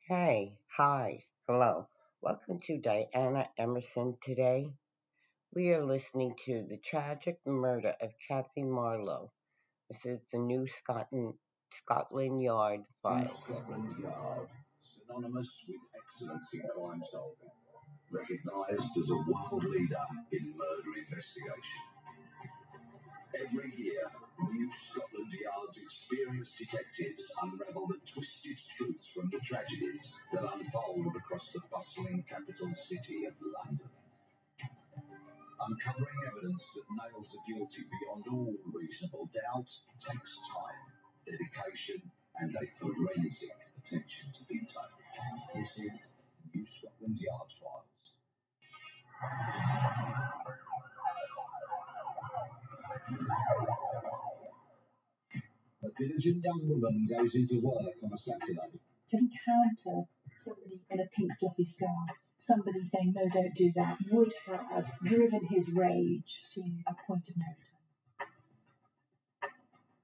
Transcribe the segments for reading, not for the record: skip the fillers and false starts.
Hey, hi, hello. Welcome to Diana Emerson today. We are listening to the tragic murder of Kathy Marlowe. This is the new Scotland Yard New files. Scotland Yard, synonymous with excellence in crime solving, recognised as a world leader in murder investigation. Every year, New Scotland Yard's experienced detectives unravel the twisted truths from the tragedies that unfold across the bustling capital city of London. Uncovering evidence that nails the guilty beyond all reasonable doubt takes time, dedication, and a forensic attention to detail. This is New Scotland Yard Files. A diligent young woman goes into work on a Saturday. To encounter somebody in a pink fluffy scarf, somebody saying, no, don't do that, would have driven his rage to a point of no return.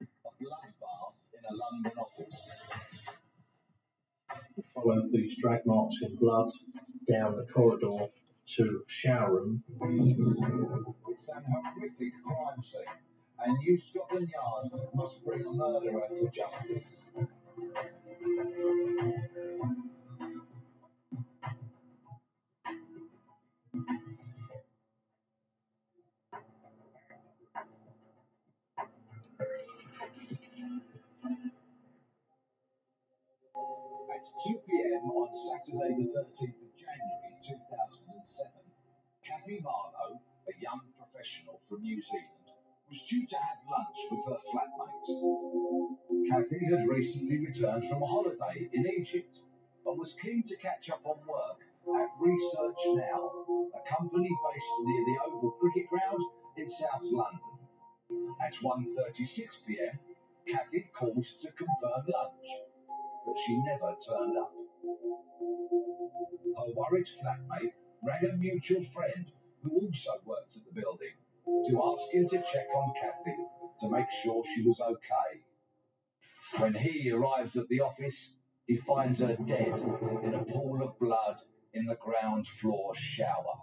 A bloodbath in a London office. Followed these drag marks in blood down the corridor to shower room. It's an horrific crime scene, and New Scotland Yard must bring a murderer to justice. At 2 p.m. on Saturday the 13th of January 2007, Kathy Marlowe, a young professional from New Zealand, was due to have lunch with her flatmate. Kathy had recently returned from a holiday in Egypt and was keen to catch up on work at Research Now, a company based near the Oval Cricket Ground in South London. At 1:36 p.m, Kathy called to confirm lunch, but she never turned up. Her worried flatmate rang a mutual friend who also worked at the building to ask him to check on Kathy to make sure she was okay. When he arrives at the office, he finds her dead in a pool of blood in the ground floor shower.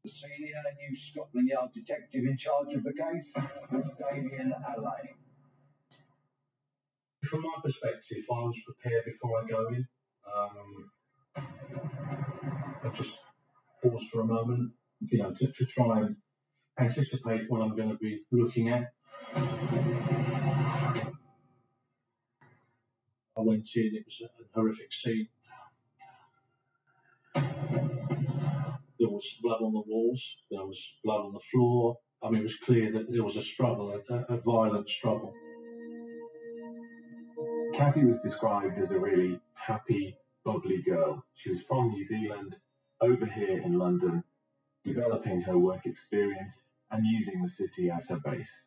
The senior New Scotland Yard detective in charge of the case was Damien Alleyne. From my perspective, I was prepared before I go in. I just pause for a moment, to try and anticipate what I'm going to be looking at. I went in, it was a horrific scene. There was blood on the walls, there was blood on the floor. I mean, it was clear that there was a struggle, a violent struggle. Kathy was described as a really happy, bubbly girl. She was from New Zealand, over here in London, developing her work experience and using the city as her base.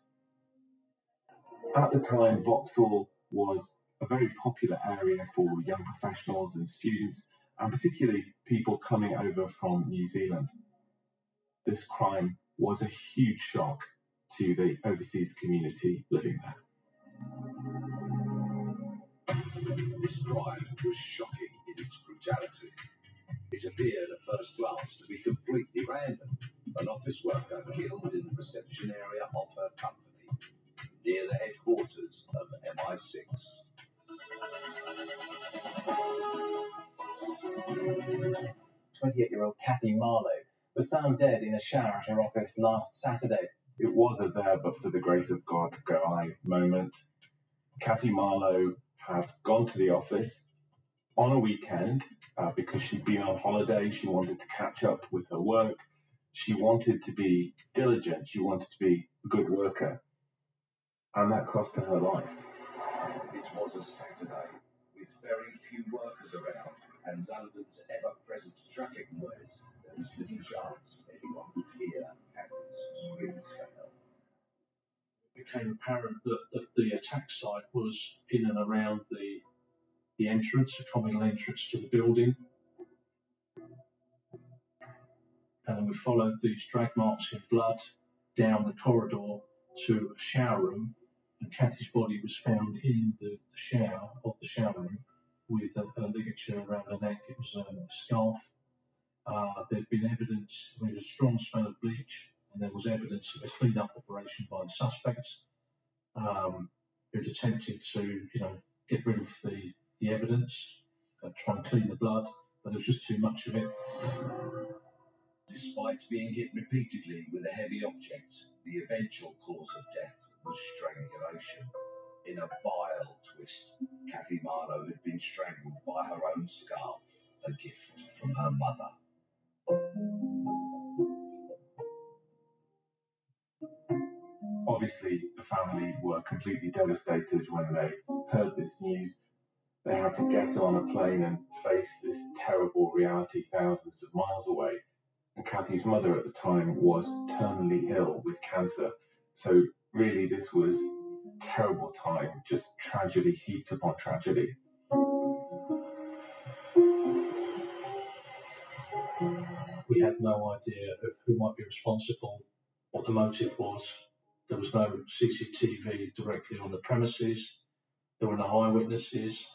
At the time, Vauxhall was a very popular area for young professionals and students, and particularly people coming over from New Zealand. This crime was a huge shock to the overseas community living there. This crime was shocking in its brutality. It appeared at first glance to be completely random. An office worker killed in the reception area of her company, near the headquarters of MI6. 28-year-old Kathy Marlowe was found dead in a shower at her office last Saturday. It was a there but for the grace of God go I moment. Kathy Marlowe had gone to the office on a weekend because she'd been on holiday. She wanted to catch up with her work. She wanted to be diligent. She wanted to be a good worker. And that cost her her life. It was a Saturday with very few workers around and London's ever-present traffic noise. There was little chance anyone would hear Kathy's screams for help. It became apparent that the attack site was in and around the entrance, the communal entrance to the building. And then we followed these drag marks in blood down the corridor to a shower room, and Kathy's body was found in the shower room with a ligature around her neck. It was a scarf. There'd been evidence, there was a strong smell of bleach, and there was evidence of a clean-up operation by the suspects, who'd attempted to, get rid of the evidence, try and clean the blood, but there was just too much of it. Despite being hit repeatedly with a heavy object, the eventual cause of death was strangulation. In a vile twist, Kathy Marlowe had been strangled by her own scarf, a gift from her mother. Obviously, the family were completely devastated when they heard this news. They had to get on a plane and face this terrible reality thousands of miles away. And Kathy's mother at the time was terminally ill with cancer. So really, this was a terrible time, just tragedy heaped upon tragedy. We had no idea of who might be responsible, what the motive was. There was no CCTV directly on the premises. There were no eyewitnesses.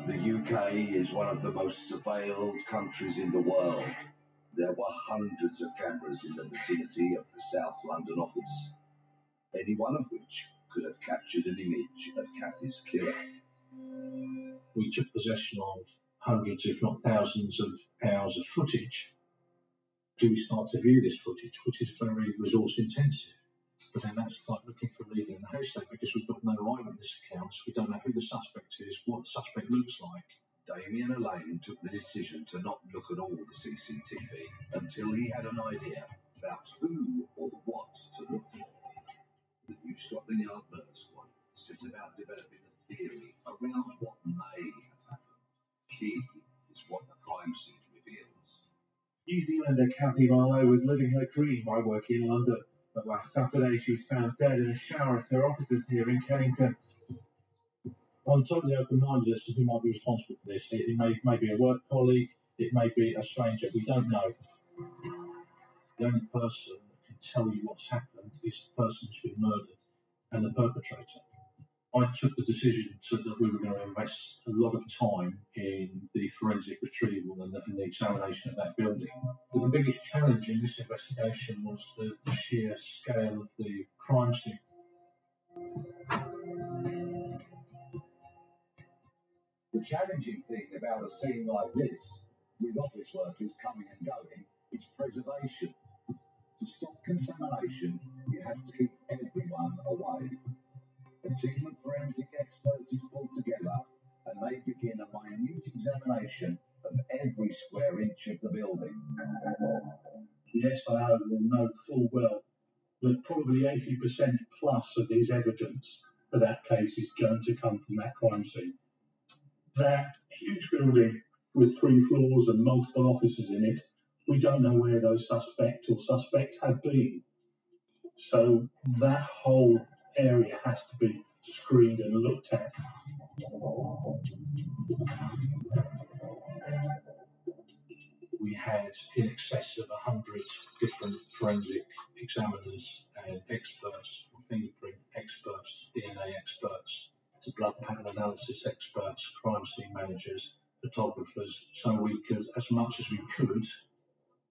The UK is one of the most surveilled countries in the world. There were hundreds of cameras in the vicinity of the South London office, any one of which could have captured an image of Kathy's killer. We took possession of hundreds, if not thousands, of hours of footage. Do we start to view this footage, which is very resource intensive? But then that's like looking for a needle in the haystack, because we've got no eyewitness accounts. We don't know who the suspect is, what the suspect looks like. Damien Elaine took the decision to not look at all the CCTV until he had an idea about who or what to look for. The New Scotland Yard Murder Squad set about developing a theory around what may have happened. Key is what the crime scene reveals. New Zealander Kathy Marlowe was living her dream by working in London, but last Saturday she was found dead in a shower at her offices here in Kennington. I'm totally open-minded as to who might be responsible for this. It may be a work colleague, it may be a stranger, we don't know. The only person that can tell you what's happened is the person who's been murdered and the perpetrator. I took the decision that we were going to invest a lot of time in the forensic retrieval and the examination of that building. But the biggest challenge in this investigation was the sheer scale of the crime scene. The challenging thing about a scene like this, with office workers coming and going, is preservation. To stop contamination, you have to keep everyone away. A team of forensic experts is pulled together and they begin a minute examination of every square inch of the building. The SIO will know full well that probably 80% plus of his evidence for that case is going to come from that crime scene. That huge building with 3 floors and multiple offices in it, we don't know where those suspects or suspects have been. So that whole area has to be screened and looked at. We had in excess of 100 different forensic examiners and experts, from fingerprint experts to DNA experts to blood pattern analysis experts, crime scene managers, photographers, so we could, as much as we could,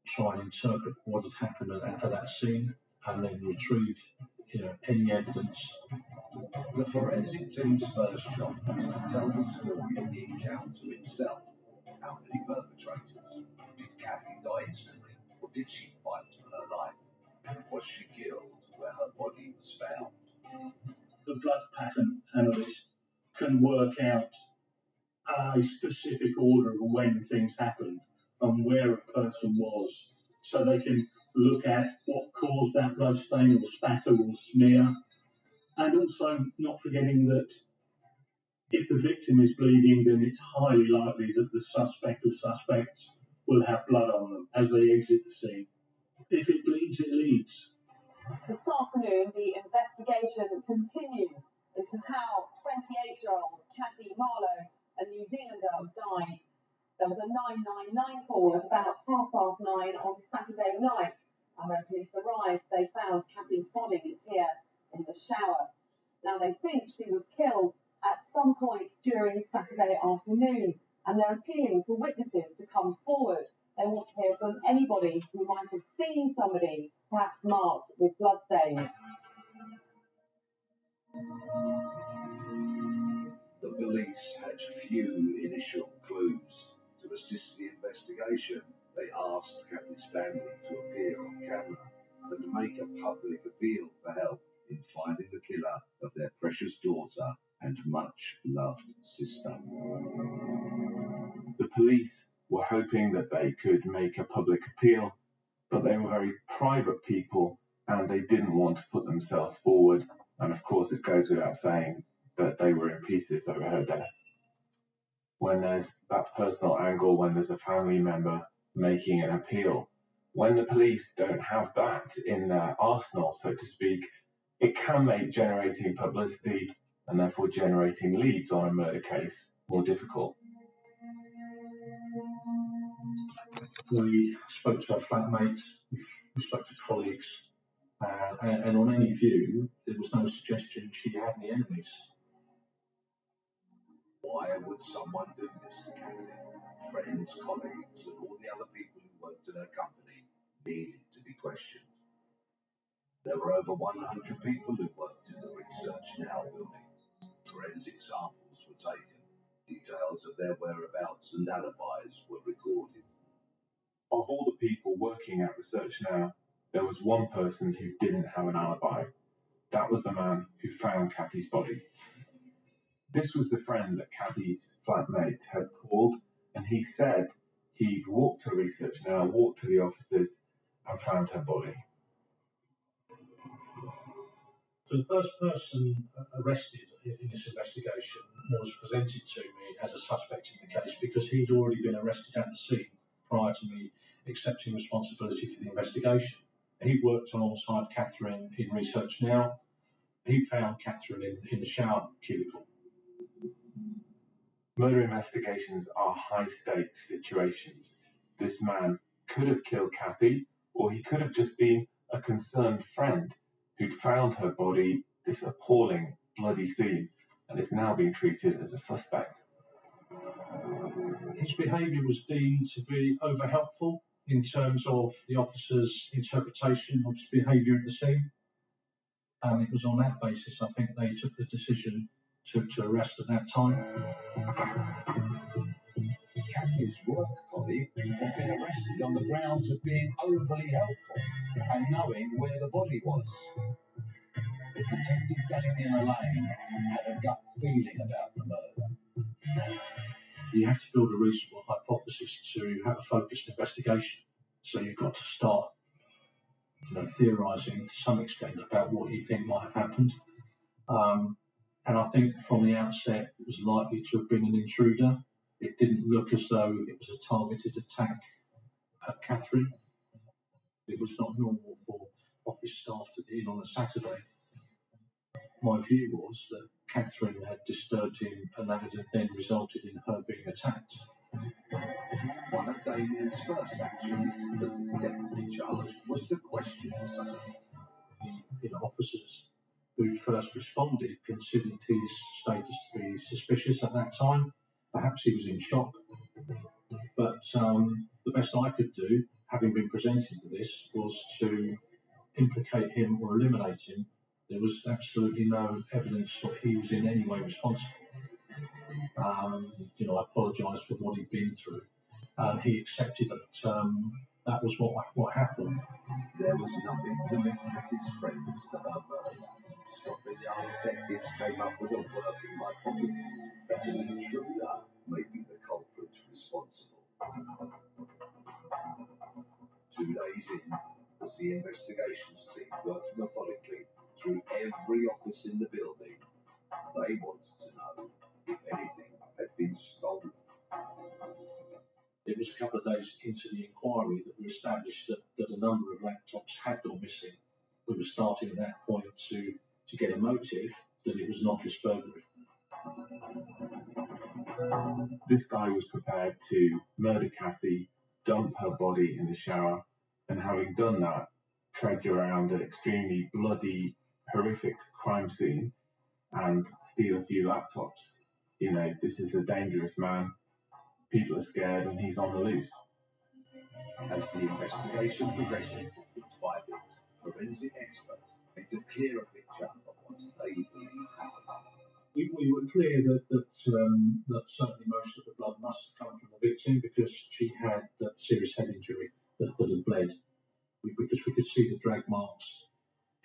try and interpret what had happened at that scene and then retrieve any evidence. The forensic team's first job is to tell the story of the encounter itself. How many perpetrators? Did Kathy die instantly, or did she fight for her life? Was she killed where her body was found? The blood pattern analyst can work out a specific order of when things happened and where a person was, so they can look at what caused that blood stain or spatter or smear, and also not forgetting that if the victim is bleeding, then it's highly likely that the suspect or suspects will have blood on them as they exit the scene. If it bleeds, it leads. This afternoon, the investigation continues into how 28-year-old Kathy Marlowe, a New Zealander, died. There was a 999 call at about 9:30 on Saturday night, And when police arrived, they found Kathy's body here in the shower. Now, they think she was killed at some point during Saturday afternoon, and they're appealing for witnesses to come forward. They want to hear from anybody who might have seen somebody perhaps marked with bloodstains. The police had few initial clues. To assist the investigation, they asked Kathy's family to appear on camera and make a public appeal for help in finding the killer of their precious daughter and much loved sister. The police were hoping that they could make a public appeal, but they were very private people and they didn't want to put themselves forward. And of course, it goes without saying that they were in pieces over her death. When there's that personal angle, when there's a family member making an appeal, when the police don't have that in their arsenal, so to speak, it can make generating publicity and therefore generating leads on a murder case more difficult. We spoke to our flatmates, we spoke to colleagues, and on any view, there was no suggestion she had any enemies. Why would someone do this to Kathy? Friends, colleagues, and all the other people who worked in her company needed to be questioned. There were over 100 people who worked in the Research Now building. Forensic samples were taken. Details of their whereabouts and alibis were recorded. Of all the people working at Research Now, there was one person who didn't have an alibi. That was the man who found Kathy's body. This was the friend that Kathy's flatmate had called, and he said he'd walked to Research Now, walked to the offices, and found her body. So the first person arrested in this investigation was presented to me as a suspect in the case because he'd already been arrested at the scene prior to me accepting responsibility for the investigation. He worked alongside Catherine in Research Now. He found Catherine in the shower cubicle. Murder investigations are high-stakes situations. This man could have killed Kathy, or he could have just been a concerned friend who'd found her body, this appalling, bloody scene, and is now being treated as a suspect. His behaviour was deemed to be over-helpful in terms of the officer's interpretation of his behaviour at the scene. And it was on that basis, I think, they took the decision to arrest at that time. Kathy's work colleague had been arrested on the grounds of being overly helpful and knowing where the body was. But Detective Damian Allain had a gut feeling about the murder. You have to build a reasonable hypothesis to have a focused investigation. So you've got to start theorising to some extent about what you think might have happened. And I think from the outset it was likely to have been an intruder. It didn't look as though it was a targeted attack at Catherine. It was not normal for office staff to be in on a Saturday. My view was that Catherine had disturbed him and that had then resulted in her being attacked. One of Damian's first actions as the detective in charge was to question the suspect. The officers who first responded considered his status to be suspicious at that time. Perhaps he was in shock. But the best I could do, having been presented with this, was to implicate him or eliminate him. There was absolutely no evidence that he was in any way responsible. I apologise for what he'd been through. He accepted that that was what happened. There was nothing to link Kathy's friends to her murder. Scotland Yard detectives came up with a working hypothesis that an intruder may be the culprit responsible. 2 days in, as the investigations team worked methodically through every office in the building, they wanted to know if anything had been stolen. It was a couple of days into the inquiry that we established that a number of laptops had gone missing. We were starting at that point to get a motive that it was an office burglary. This guy was prepared to murder Kathy, dump her body in the shower, and having done that, trudge around an extremely bloody, horrific crime scene and steal a few laptops. You know, this is a dangerous man. People are scared and he's on the loose. As the investigation progresses, bit by bit, forensic experts paint a clearer picture of what they believe happened. We were clear that certainly most of the blood must have come from the victim because she had that serious head injury that had bled. Because we could see the drag marks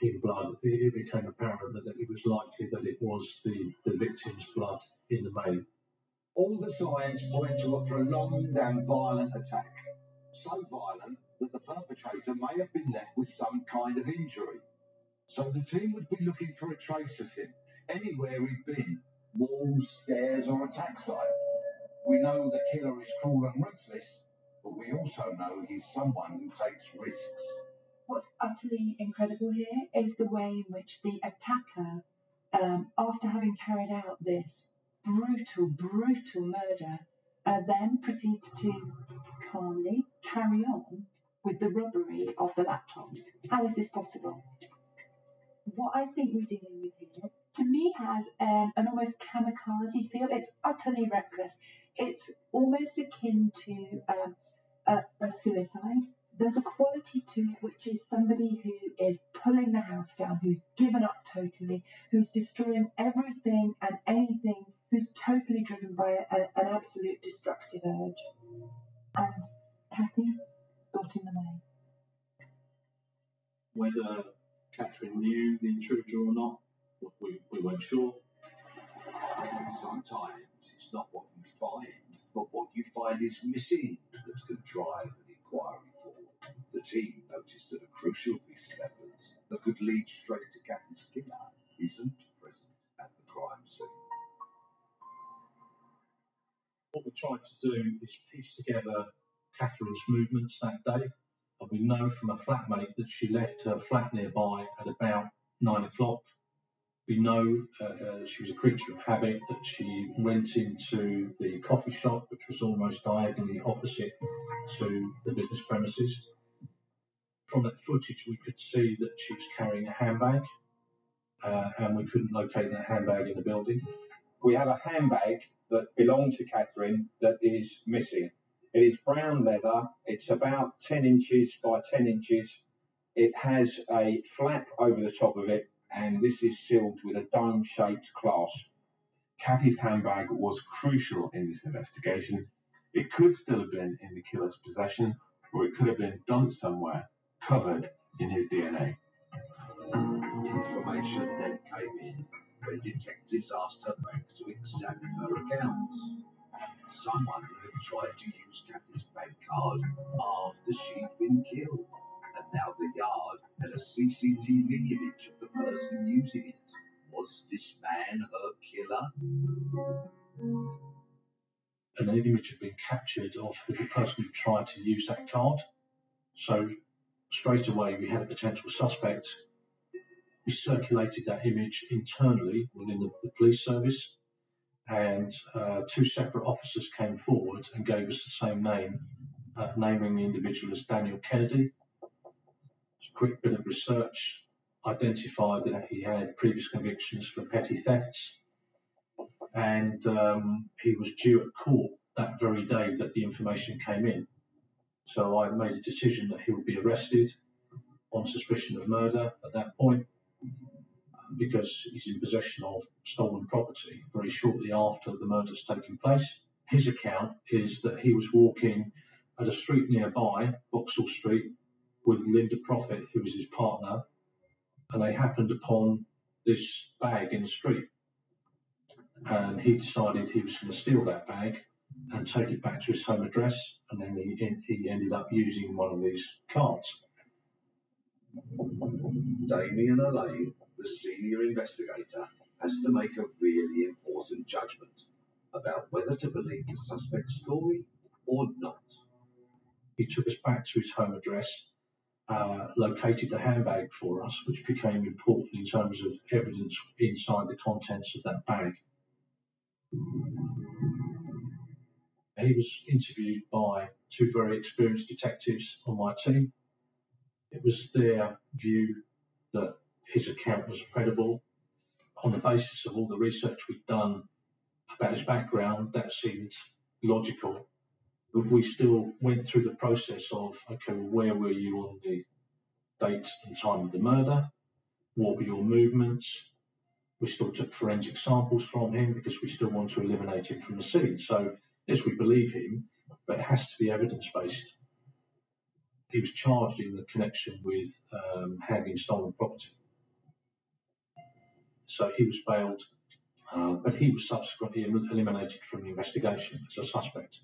in blood, it became apparent that it was likely that it was the victim's blood in the main. All the signs point to a prolonged and violent attack. So violent that the perpetrator may have been left with some kind of injury. So the team would be looking for a trace of him, anywhere he'd been, walls, stairs or attack site. We know the killer is cruel and ruthless, but we also know he's someone who takes risks. What's utterly incredible here is the way in which the attacker, after having carried out this brutal murder, then proceeds to calmly carry on with the robbery of the laptops. How is this possible? What I think we're dealing with here, to me, has an almost kamikaze feel. It's utterly reckless. It's almost akin to a suicide. There's a quality to it which is somebody who is pulling the house down, who's given up totally, who's destroying everything and anything, who's totally driven by an absolute destructive urge. And Kathy got in the way. Whether Catherine knew the intruder or not, we weren't sure. Sometimes it's not what you find, but what you find is missing that can drive an inquiry forward. The team noticed that a crucial piece of evidence that could lead straight to Kathy's killer isn't present at the crime scene. What we tried to do is piece together Catherine's movements that day. And we know from a flatmate that she left her flat nearby at about 9 o'clock. We know she was a creature of habit, that she went into the coffee shop, which was almost diagonally opposite to the business premises. From that footage, we could see that she was carrying a handbag, and we couldn't locate that handbag in the building. We have a handbag that belonged to Catherine that is missing. It is brown leather. It's about 10 inches by 10 inches. It has a flap over the top of it, and this is sealed with a dome-shaped clasp. Kathy's handbag was crucial in this investigation. It could still have been in the killer's possession, or it could have been dumped somewhere, covered in his DNA. Information then came in when detectives asked her bank to examine her accounts. Someone had tried to use Kathy's bank card after she'd been killed, and now the yard had a CCTV image of the person using it. Was this man her killer? An image had been captured of the person who tried to use that card. So straight away we had a potential suspect. We circulated that image internally within the police service, and two separate officers came forward and gave us the same name, naming the individual as Daniel Kennedy. A quick bit of research identified that he had previous convictions for petty thefts, and he was due at court that very day that the information came in. So I made a decision that he would be arrested on suspicion of murder at that point, because he's in possession of stolen property very shortly after the murder's taken place. His account is that he was walking at a street nearby, Vauxhall Street, with Linda Profit, who was his partner, and they happened upon this bag in the street. And he decided he was going to steal that bag and take it back to his home address, and then he ended up using one of these cards. Damien Allain, the senior investigator, has to make a really important judgment about whether to believe the suspect's story or not. He took us back to his home address, located the handbag for us, which became important in terms of evidence inside the contents of that bag. He was interviewed by two very experienced detectives on my team. It was their view that his account was credible. On the basis of all the research we'd done about his background, that seemed logical. But we still went through the process of, okay, well, where were you on the date and time of the murder? What were your movements? We still took forensic samples from him because we still want to eliminate him from the scene. So, yes, we believe him, but it has to be evidence-based. He was charged in the connection with handling stolen property. So he was bailed, but he was subsequently eliminated from the investigation as a suspect.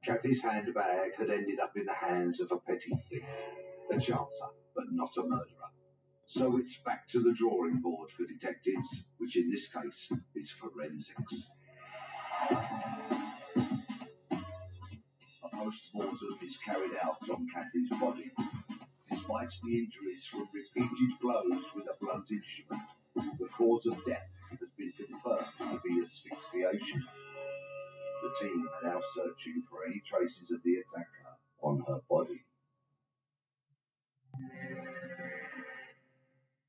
Kathy's handbag had ended up in the hands of a petty thief, a chancer, but not a murderer. So it's back to the drawing board for detectives, which in this case is forensics. A post-mortem is carried out on Kathy's body. Despite the injuries from repeated blows with a blunt instrument, the cause of death has been confirmed to be asphyxiation. The team are now searching for any traces of the attacker on her body.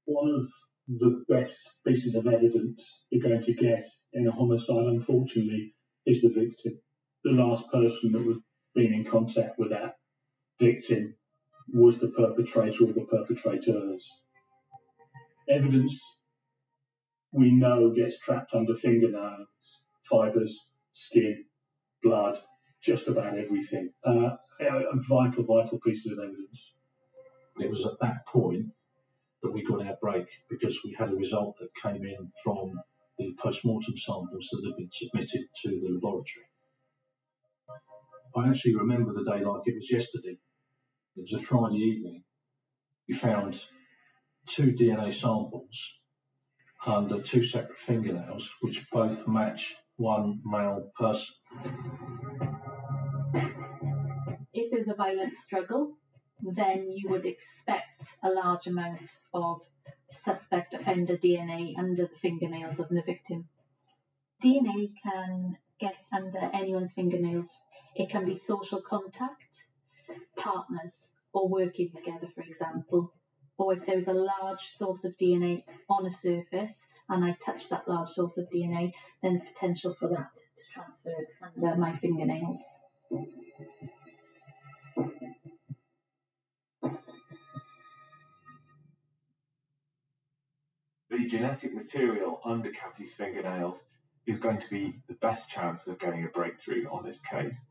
One of the best pieces of evidence you're going to get in a homicide, unfortunately, is the victim. The last person that was been in contact with that victim was the perpetrator or the perpetrators. Evidence we know gets trapped under fingernails, fibres, skin, blood, just about everything. A vital pieces of evidence. It was at that point that we got our break because we had a result that came in from the post-mortem samples that had been submitted to the laboratory. I actually remember the day like it was yesterday. It was a Friday evening. We found 2 DNA samples under 2 separate fingernails, which both match one male person. If there's a violent struggle, then you would expect a large amount of suspect offender DNA under the fingernails of the victim. DNA can get under anyone's fingernails. It can be social contact, partners, or working together, for example. Or if there's a large source of DNA on a surface and I touch that large source of DNA, then there's potential for that to transfer under my fingernails. The genetic material under Kathy's fingernails is going to be the best chance of getting a breakthrough on this case.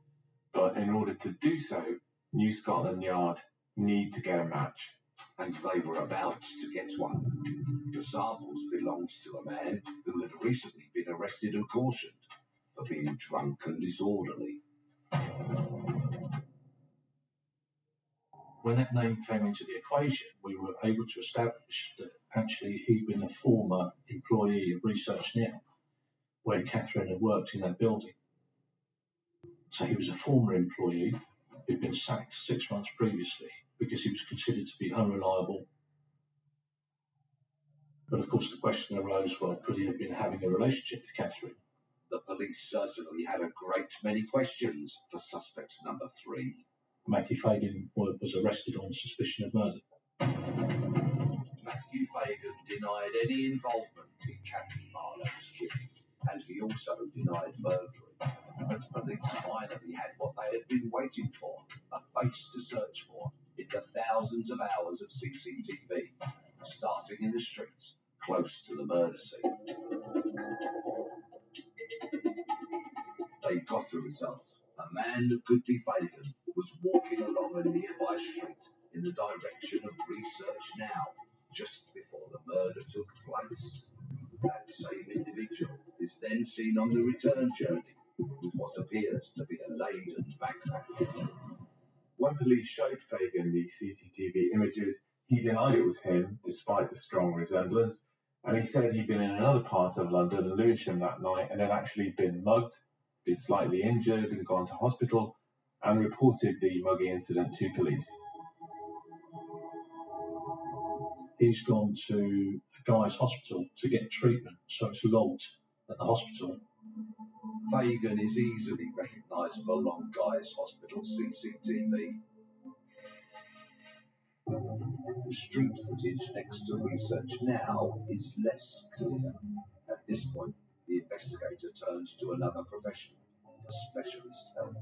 But in order to do so, New Scotland Yard need to get a match. And they were about to get one. The samples belonged to a man who had recently been arrested and cautioned for being drunk and disorderly. When that name came into the equation, we were able to establish that actually he'd been a former employee of Research Now, where Catherine had worked in that building. So he was a former employee who'd been sacked 6 months previously because he was considered to be unreliable. But of course the question arose, well, could he have been having a relationship with Catherine? The police certainly had a great many questions for suspect number 3. Matthew Fagan was arrested on suspicion of murder. Matthew Fagan denied any involvement in Kathy Marlowe's killing, and he also denied burglary. But police finally had what they had been waiting for, a face to search for in the thousands of hours of CCTV, starting in the streets close to the murder scene. They got a result. A man of Goodley Fagan was walking along a nearby street in the direction of Research Now, just before the murder took place. That same individual is then seen on the return journey with what appears to be a laden backpack. When police showed Fagan the CCTV images, he denied it was him, despite the strong resemblance, and he said he'd been in another part of London, Lewisham, that night and had actually been mugged, been slightly injured and gone to hospital, and reported the mugging incident to police. He's gone to a guy's hospital to get treatment, so it's logged at the hospital. Fagan is easily recognisable on Guy's Hospital CCTV. The street footage next to research now is less clear. At this point, the investigator turns to another professional, a specialist help.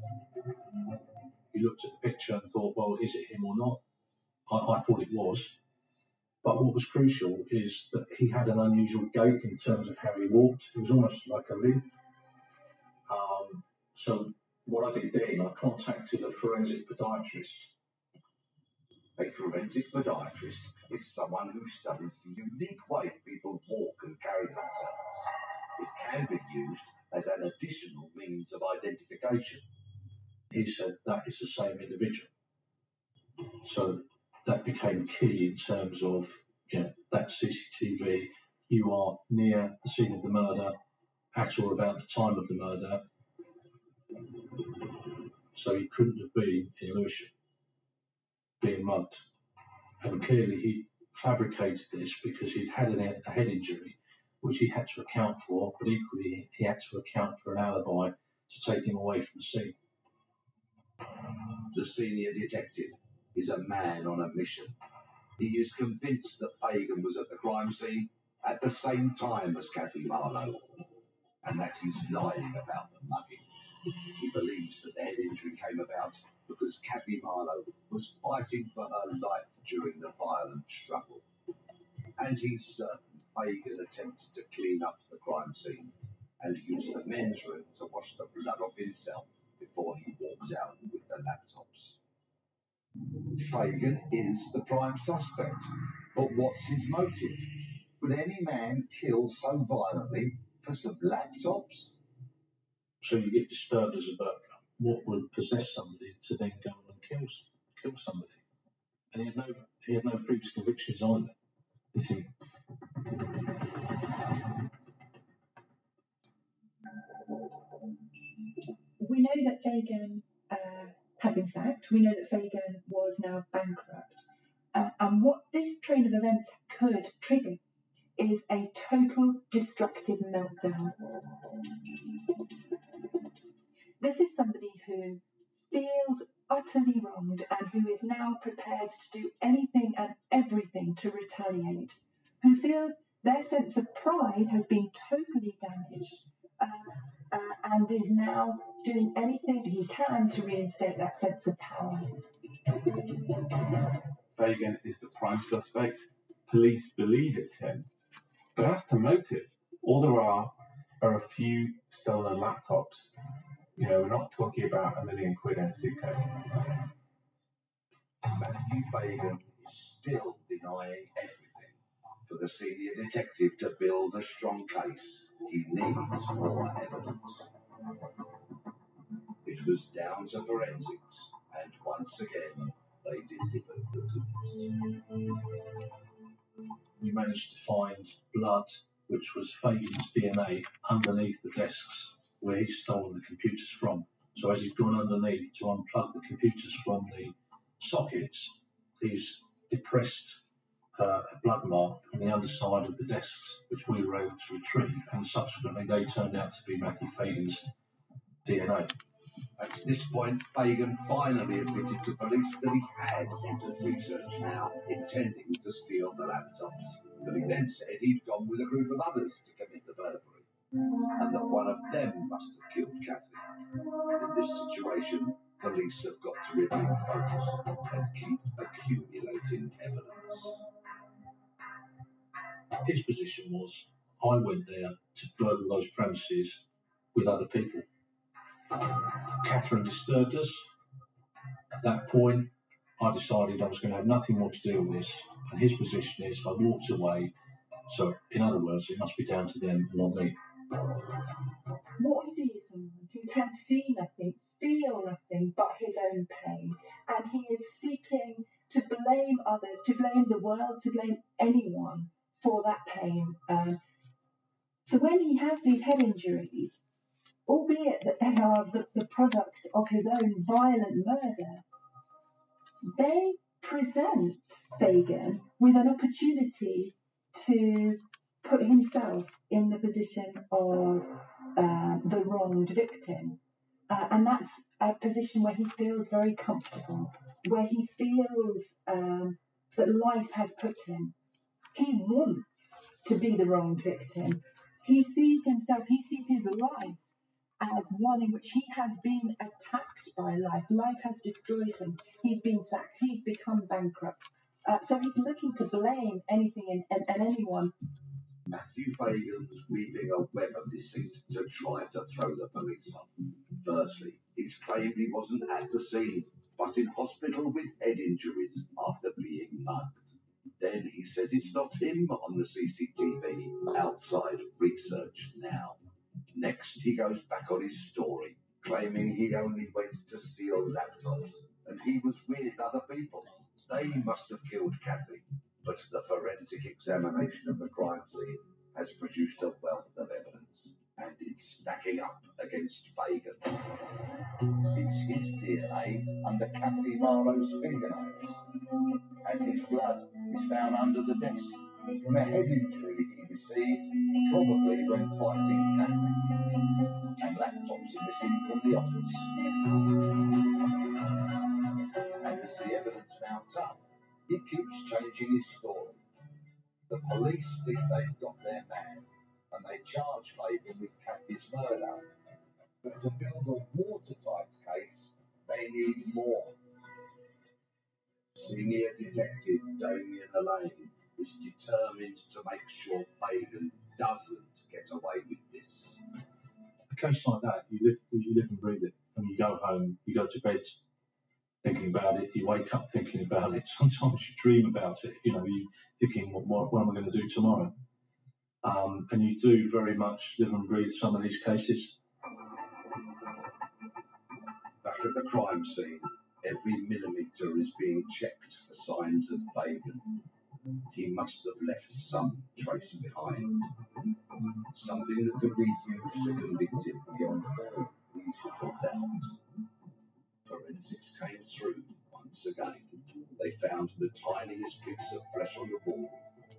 You looked at the picture and thought, well, is it him or not? I thought it was. But what was crucial is that he had an unusual gait in terms of how he walked. It was almost like a limp. So what I did then, I contacted a forensic podiatrist. A forensic podiatrist is someone who studies the unique way people walk and carry themselves. It can be used as an additional means of identification. He said that is the same individual. So that became key in terms of that CCTV. You are near the scene of the murder at or about the time of the murder. So he couldn't have been in Lewisham being mugged. And clearly he fabricated this because he'd had a head injury, which he had to account for, but equally he had to account for an alibi to take him away from the scene. The senior detective is a man on a mission. He is convinced that Fagan was at the crime scene at the same time as Kathy Marlowe, and that he's lying about the mugging. He believes that the head injury came about because Kathy Marlowe was fighting for her life during the violent struggle. And he's certain Fagan attempted to clean up the crime scene and use the men's room to wash the blood off himself before he walks out with the laptops. Fagan is the prime suspect, but what's his motive? Would any man kill so violently for some laptops? So you get disturbed as a burglar. What would possess somebody to then go and kill somebody? And he had no previous convictions either. You think? We know that Fagan had been sacked. We know that Fagan was now bankrupt. And what this train of events could trigger is a total destructive meltdown. This is somebody who feels utterly wronged and who is now prepared to do anything and everything to retaliate, who feels their sense of pride has been totally damaged and is now doing anything he can to reinstate that sense of power. Fagan is the prime suspect. Police believe it's him. But as to motive, all there are a few stolen laptops. We're not talking about £1 million in a suitcase. Matthew Fagan is still denying everything. For the senior detective to build a strong case, he needs more evidence. It was down to forensics, and once again, they delivered the goods. We managed to find blood, which was Fagan's DNA, underneath the desks where he'd stolen the computers from. So as he'd gone underneath to unplug the computers from the sockets, he's depressed a blood mark on the underside of the desks, which we were able to retrieve, and subsequently they turned out to be Matthew Fagan's DNA. At this point, Fagan finally admitted to police that he had entered research now, intending to steal the laptops. But he then said he'd gone with a group of others to commit the burglary, and that one of them must have killed Kathy. In this situation, police have got to remain focused and keep accumulating evidence. His position was, I went there to burgle those premises with other people. Catherine disturbed us. At that point, I decided I was going to have nothing more to do with this, and his position is I walked away. So, in other words, it must be down to them and not me. What we see is someone who can see nothing, feel nothing but his own pain, and he is seeking to blame others, to blame the world, to blame anyone for that pain. So when he has these head injuries, albeit that they are the product of his own violent murder, they present Fagan with an opportunity to put himself in the position of the wronged victim. And that's a position where he feels very comfortable, where he feels that life has put him. He wants to be the wronged victim. He sees himself, he sees his life as one in which he has been attacked by life. Life has destroyed him. He's been sacked. He's become bankrupt. So he's looking to blame anything and anyone. Matthew Fagan's weaving a web of deceit to try to throw the police off. Firstly, he's claimed he wasn't at the scene, but in hospital with head injuries after being mugged. Then he says it's not him on the CCTV outside Research Now. Next, he goes back on his story, claiming he only went to steal laptops and he was with other people. They must have killed Kathy, but the forensic examination of the crime scene has produced a wealth of evidence, and it's stacking up against Fagan. It's his DNA under Kathy Marlowe's fingernails, and his blood is found under the desk from a head injury he received, probably when fighting Kathy. And laptops are missing from the office. And as the evidence mounts up, he keeps changing his story. The police think they've got their man, and they charge Fagan with Kathy's murder. But to build a watertight case, they need more. Senior Detective Damien Elaine is determined to make sure Fagan doesn't get away with this. A case like that, you live and breathe it. And you go home, you go to bed thinking about it, you wake up thinking about it. Sometimes you dream about it. You know, you thinking, what am I going to do tomorrow? And you do very much live and breathe some of these cases. Back at the crime scene, every millimetre is being checked for signs of Fagan. He must have left some trace behind. Something that could be used to convict him beyond all reasonable doubt. Forensics came through once again. They found the tiniest piece of flesh on the wall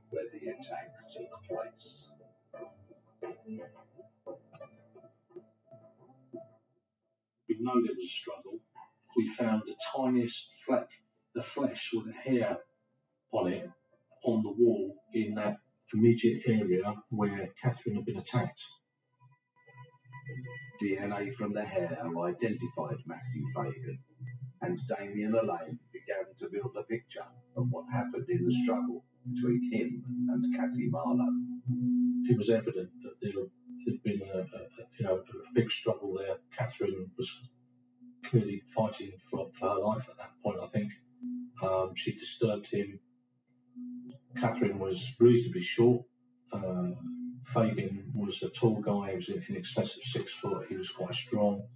where the attack took place. We know there was a struggle. We found the tiniest fleck, the flesh with a hair on it, on the wall in that immediate area where Catherine had been attacked. DNA from the hair identified Matthew Fagan, and Damien Elaine began to build a picture of what happened in the struggle between him and Kathy Marlowe. It was evident that there'd been a big struggle there. Catherine was clearly fighting for her life at that point, I think. She disturbed him. Catherine was reasonably short. Fagan was a tall guy. He was in excess of 6 foot. He was quite strong.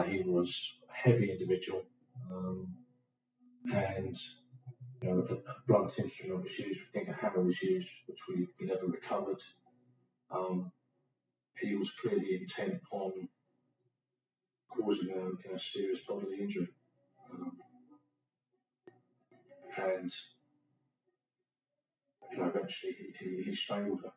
He was a heavy individual. And a blunt instrument was used. We think a hammer was used, which we never recovered. He was clearly intent on causing a serious bodily injury. And eventually he strangled her.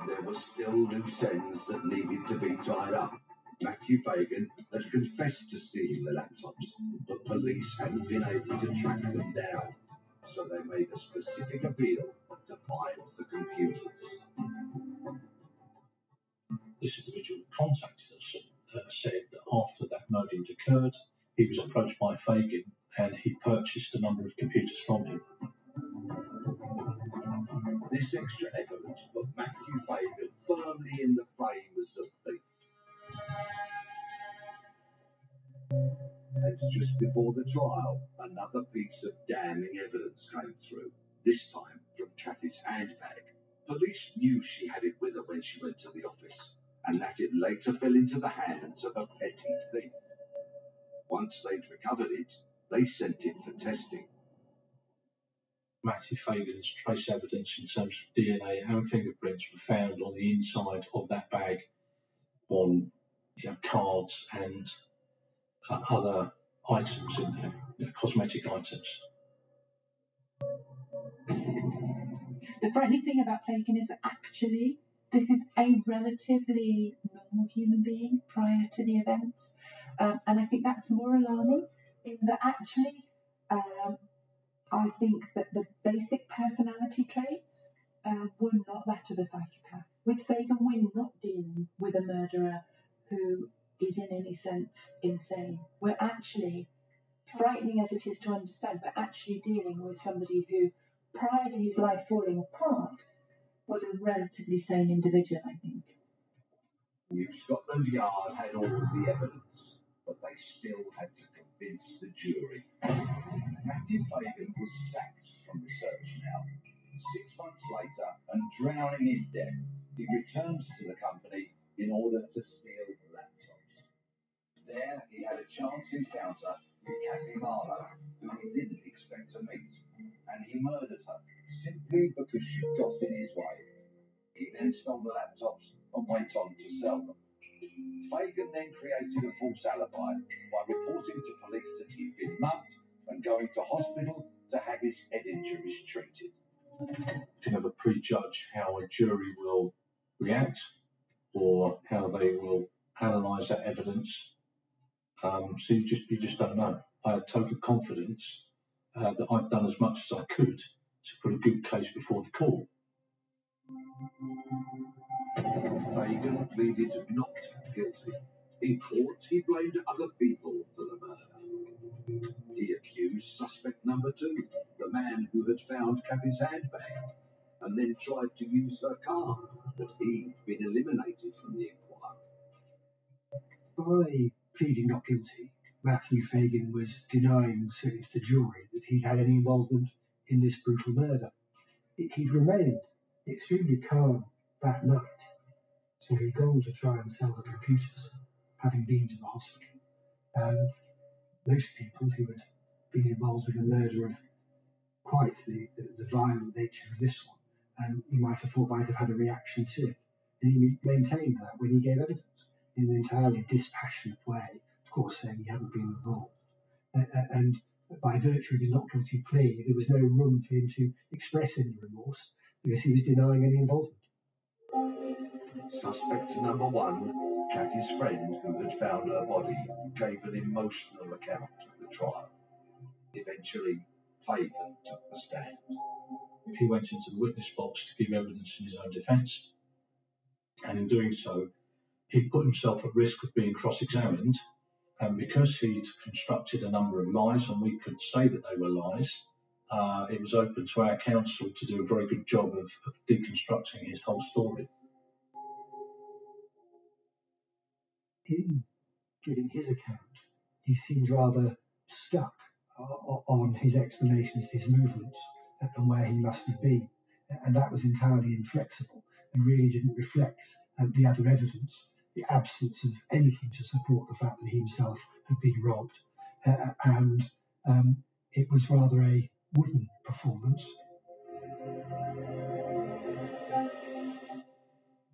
There were still loose ends that needed to be tied up. Matthew Fagan had confessed to stealing the laptops, but police hadn't been able to track them down, so they made a specific appeal to find the computers. This individual contacted us and said that after that murder had occurred, he was approached by Fagan and he purchased a number of computers from him. This extra evidence put Matthew Fagan firmly in the frame as the thief. And just before the trial, another piece of damning evidence came through, this time from Kathy's handbag. Police knew she had it with her when she went to the office, and that it later fell into the hands of a petty thief. Once they'd recovered it, they sent it for testing. Matthew Fagan's trace evidence in terms of DNA and fingerprints were found on the inside of that bag on cards and other items in there, cosmetic items. The frightening thing about Fagan is that actually this is a relatively normal human being prior to the events. And I think that's more alarming in that actually I think that the basic personality traits were not that of a psychopath. With Fagan, we're not dealing with a murderer who is in any sense insane. We're actually, frightening as it is to understand, we're actually dealing with somebody who, prior to his life falling apart, was a relatively sane individual, I think. New Scotland Yard had all of the evidence, but they still had to convince the jury. Matthew Fagan was sacked from research now. 6 months later, and drowning in debt, he returns to the company in order to steal laptops. There, he had a chance encounter with Kathy Marlowe, who he didn't expect to meet, and he murdered her simply because she got in his way. He then stole the laptops and went on to sell them. Fagan then created a false alibi by reporting to police that he'd been mugged and going to hospital to have his head injuries treated. You can never prejudge how a jury will react or how they will analyse that evidence. So you just don't know. I had total confidence that I'd done as much as I could to put a good case before the court. Fagan pleaded not guilty. In court, he blamed other people for the murder. He accused suspect number 2, the man who had found Kathy's handbag, and then tried to use her car, but he'd been eliminated from the inquiry. By pleading not guilty, Matthew Fagan was denying certainly to the jury that he'd had any involvement in this brutal murder. He'd remained extremely calm that night, so he'd gone to try and sell the computers, having been to the hospital. Most people who had been involved in the murder of quite the violent nature of this one, you might have thought might have had a reaction to it. And he maintained that when he gave evidence in an entirely dispassionate way, of course saying he hadn't been involved. And by virtue of his not guilty plea, there was no room for him to express any remorse because he was denying any involvement. Suspect number 1, Kathy's friend who had found her body, gave an emotional account of the trial. Eventually, Fagan took the stand. He went into the witness box to give evidence in his own defence, and in doing so, he put himself at risk of being cross-examined, and because he'd constructed a number of lies, and we could say that they were lies, it was open to our counsel to do a very good job of deconstructing his whole story. In giving his account, he seemed rather stuck on his explanations, his movements, and where he must have been. And that was entirely inflexible and really didn't reflect the other evidence, the absence of anything to support the fact that he himself had been robbed. And it was rather a wooden performance.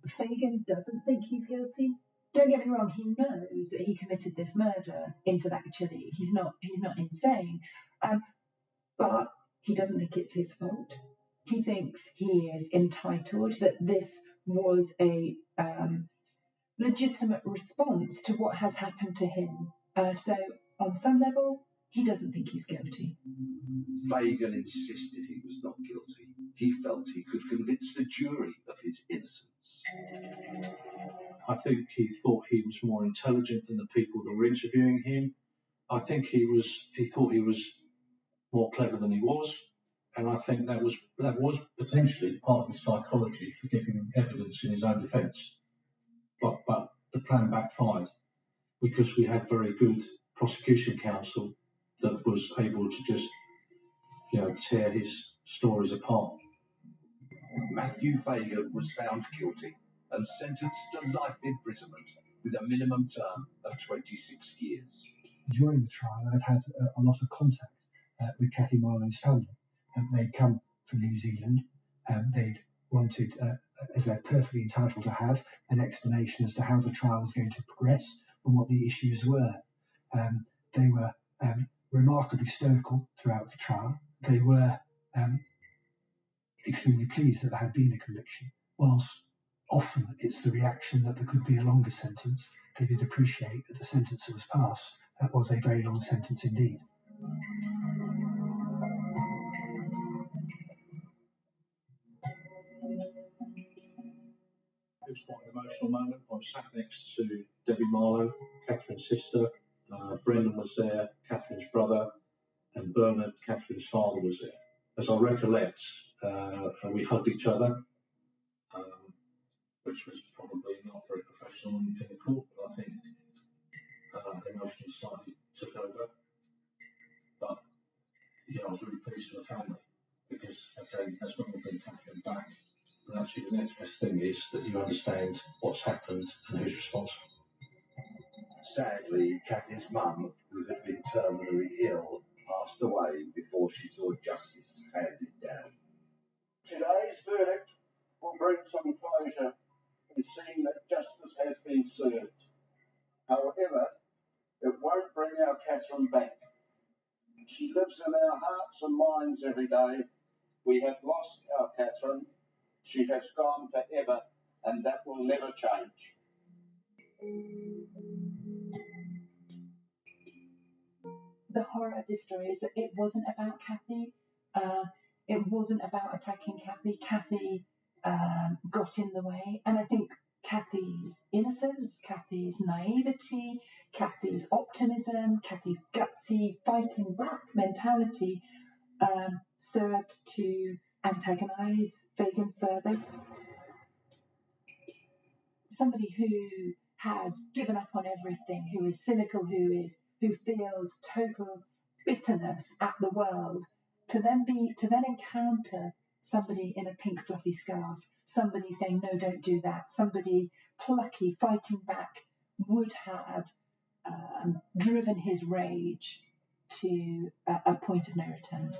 Fagan doesn't think he's guilty. Don't get me wrong, he knows that he committed this murder intellectually. He's not insane. But he doesn't think it's his fault. He thinks he is entitled, that this was a legitimate response to what has happened to him. So on some level, he doesn't think he's guilty. Fagan insisted he was not guilty. He felt he could convince the jury of his innocence. I think he thought he was more intelligent than the people that were interviewing him. I think he thought he was more clever than he was, and I think that was potentially part of his psychology for giving evidence in his own defence. But the plan backfired because we had very good prosecution counsel that was able to just, tear his stories apart. Matthew Fagan was found guilty and sentenced to life imprisonment with a minimum term of 26 years. During the trial, I'd had a lot of contact with Kathy Marlowe's family. They'd come from New Zealand. They'd wanted, as they're perfectly entitled to have, an explanation as to how the trial was going to progress and what the issues were. They were remarkably stoical throughout the trial. They were extremely pleased that there had been a conviction, whilst often it's the reaction that there could be a longer sentence. They did appreciate that the sentence that was passed was a very long sentence indeed. emotional moment. I was sat next to Debbie Marlowe, Catherine's sister. Brendan was there, Catherine's brother, and Bernard, Catherine's father, was there. As I recollect, we hugged each other, which was probably not very professional in the court, but I think emotions slightly took over. But I was really pleased for the family because, okay, that's not going to bring Catherine back. And actually, the next best thing is that you understand what's happened and who's responsible. Sadly, Kathy's mum, who had been terminally ill, passed away before she saw justice handed down. Today's verdict will bring some closure in seeing that justice has been served. However, it won't bring our Catherine back. She lives in our hearts and minds every day. We have lost our Catherine. She has gone forever, and that will never change. The horror of this story is that it wasn't about Cathy. It wasn't about attacking Cathy. Cathy got in the way. And I think Cathy's innocence, Cathy's naivety, Cathy's optimism, Cathy's gutsy fighting back mentality served to antagonise Fagan further. Somebody who has given up on everything, who is cynical, who feels total bitterness at the world, to then encounter somebody in a pink fluffy scarf, somebody saying, no, don't do that, somebody plucky, fighting back, would have driven his rage to a point of no return.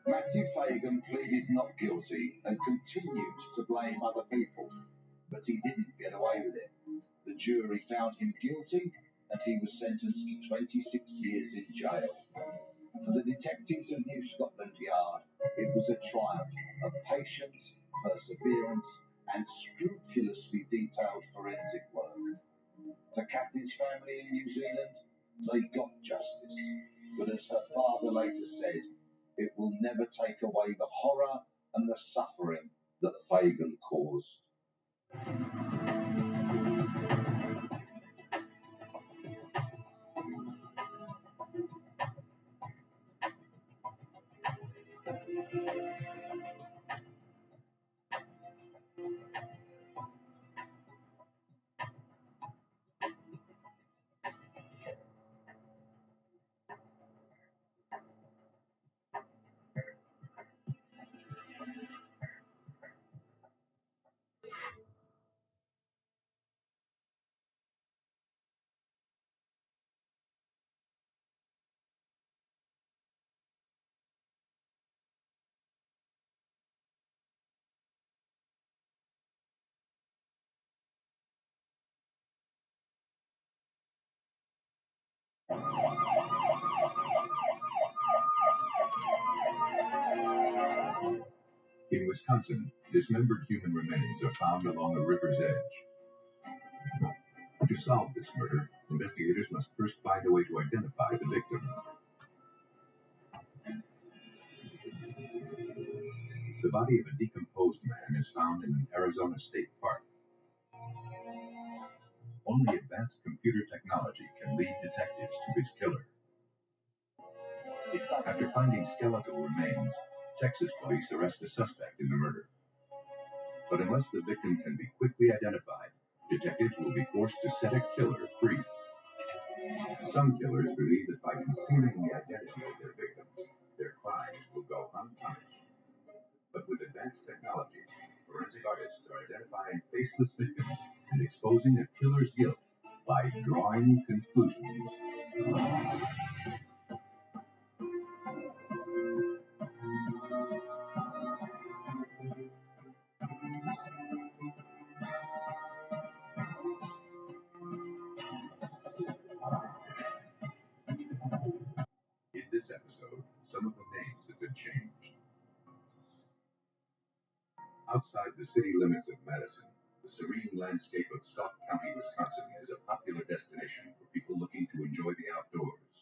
Matthew Fagan pleaded not guilty and continued to blame other people, but he didn't get away with it. The jury found him guilty and he was sentenced to 26 years in jail. For the detectives of New Scotland Yard, it was a triumph of patience, perseverance, and scrupulously detailed forensic work. For Cathy's family in New Zealand, they got justice, but as her father later said, it will never take away the horror and the suffering that Fagan caused. In Wisconsin, dismembered human remains are found along a river's edge. To solve this murder, investigators must first find a way to identify the victim. The body of a decomposed man is found in an Arizona state park. Only advanced computer technology can lead detectives to his killer. After finding skeletal remains, Texas police arrest a suspect in the murder. But unless the victim can be quickly identified, detectives will be forced to set a killer free. Some killers believe that by concealing the identity of their victims, their crimes will go unpunished. But with advanced technology, forensic artists are identifying faceless victims and exposing a killer's guilt by drawing conclusions. In this episode, some of the names have been changed. Outside the city limits of Madison, the serene landscape of Sauk County, Wisconsin is a popular destination for people looking to enjoy the outdoors.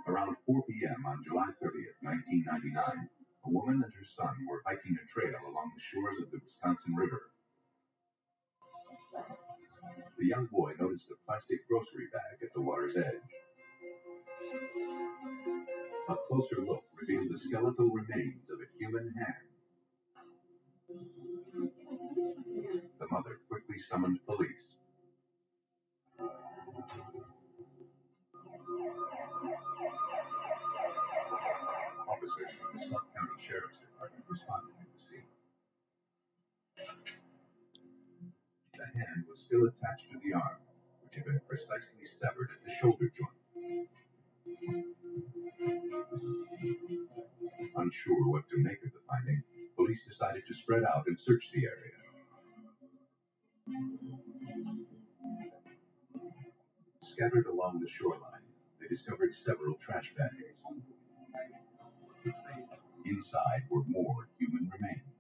Around 4 p.m. on July 30th, 1999, A woman and her son were hiking a trail along the shores of the Wisconsin River. The young boy noticed a plastic grocery bag at the water's edge. A closer look revealed the skeletal remains of a human hand. The mother quickly summoned police. Officers from the Sauk County Sheriff's Department responded to the scene. The hand was still attached to the arm, which had been precisely severed at the shoulder joint. Unsure what to make of the finding, police decided to spread out and search the area. Scattered along the shoreline, they discovered several trash bags. Inside were more human remains.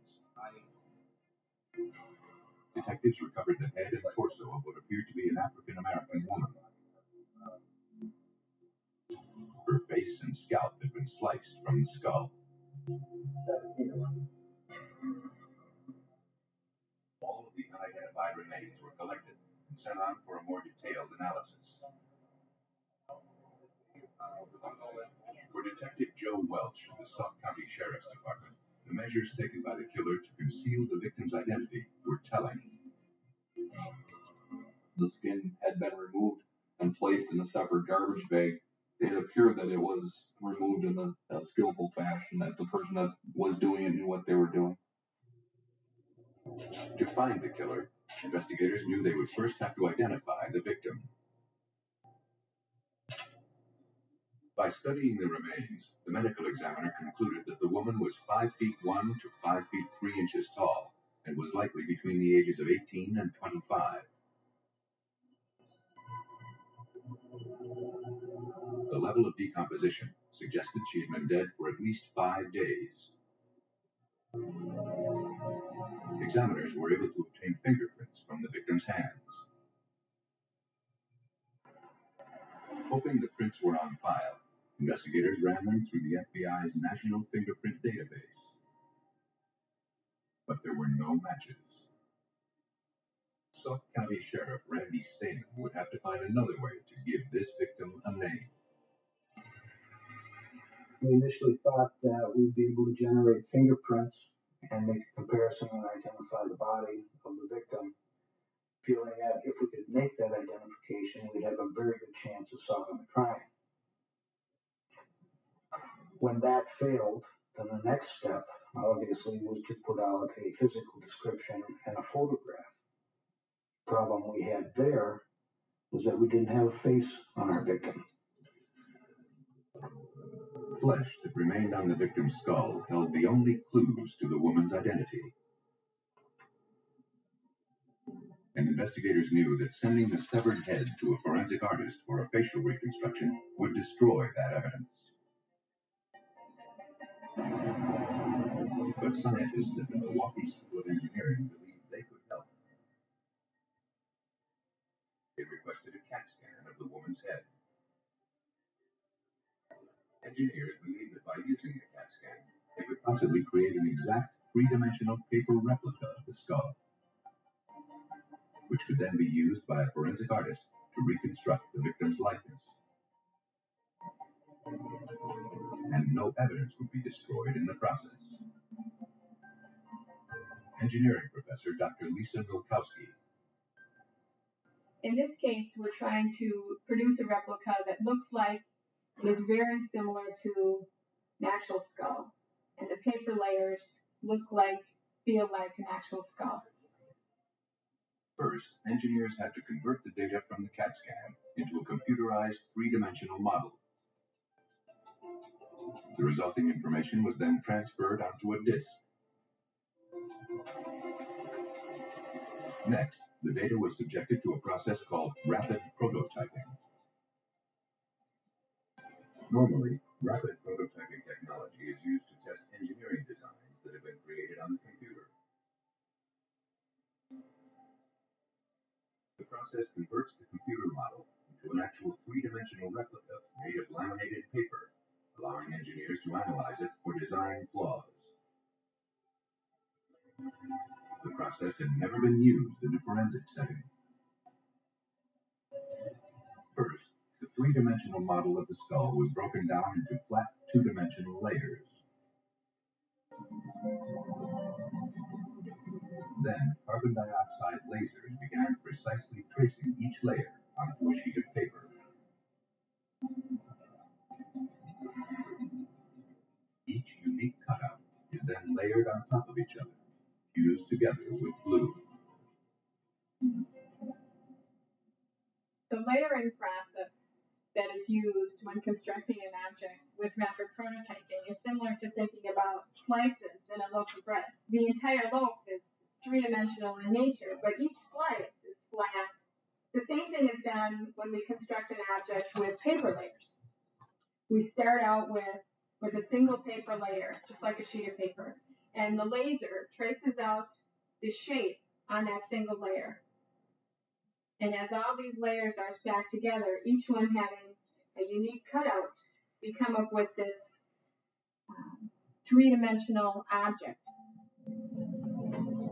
Detectives recovered the head and torso of what appeared to be an African-American woman. Her face and scalp had been sliced from the skull. All of the unidentified remains were collected and sent on for a more detailed analysis. For Detective Joe Welch of the Sauk County Sheriff's Department, the measures taken by the killer to conceal the victim's identity were telling. The skin had been removed and placed in a separate garbage bag. It appeared that it was removed in a skillful fashion, that the person that was doing it knew what they were doing. To find the killer, investigators knew they would first have to identify the victim. By studying the remains, the medical examiner concluded that the woman was 5 feet 1 to 5 feet 3 inches tall and was likely between the ages of 18 and 25. The level of decomposition suggested she had been dead for at least 5 days. Examiners were able to obtain fingerprints from the victim's hands. Hoping the prints were on file, investigators ran them through the FBI's National Fingerprint Database. But there were no matches. Sauk County Sheriff Randy Stamen would have to find another way to give this victim a name. We initially thought that we'd be able to generate fingerprints and make a comparison and identify the body of the victim, feeling that if we could make that identification, we'd have a very good chance of solving the crime. When that failed, then the next step, obviously, was to put out a physical description and a photograph. The problem we had there was that we didn't have a face on our victim. Flesh that remained on the victim's skull held the only clues to the woman's identity. And investigators knew that sending the severed head to a forensic artist for a facial reconstruction would destroy that evidence. But scientists at the Milwaukee School of Engineering believed they could help. They requested a CAT scan of the woman's head. Engineers believed that by using a CAT scan, they could possibly create an exact three-dimensional paper replica of the skull, which could then be used by a forensic artist to reconstruct the victim's likeness. And no evidence would be destroyed in the process. Engineering professor Dr. Lisa Milkowski. In this case, we're trying to produce a replica that looks like it is very similar to an actual skull. And the paper layers feel like an actual skull. First, engineers had to convert the data from the CAT scan into a computerized three-dimensional model. The resulting information was then transferred onto a disk. Next, the data was subjected to a process called rapid prototyping. Normally, rapid prototyping technology is used to test engineering designs that have been created on the computer. The process converts the computer model into an actual three-dimensional replica made of laminated paper, allowing engineers to analyze it for design flaws. The process had never been used in a forensic setting. First, the three-dimensional model of the skull was broken down into flat two-dimensional layers. Then, carbon dioxide lasers began precisely tracing each layer onto a sheet of paper. Each unique cutout is then layered on top of each other, fused together with glue. The layering process that is used when constructing an object with rapid prototyping is similar to thinking about slices in a loaf of bread. The entire loaf is three-dimensional in nature, but each slice is flat. The same thing is done when we construct an object with paper layers. We start out with a single paper layer, just like a sheet of paper, and the laser traces out the shape on that single layer. And as all these layers are stacked together, each one having a unique cutout, we come up with this three-dimensional object.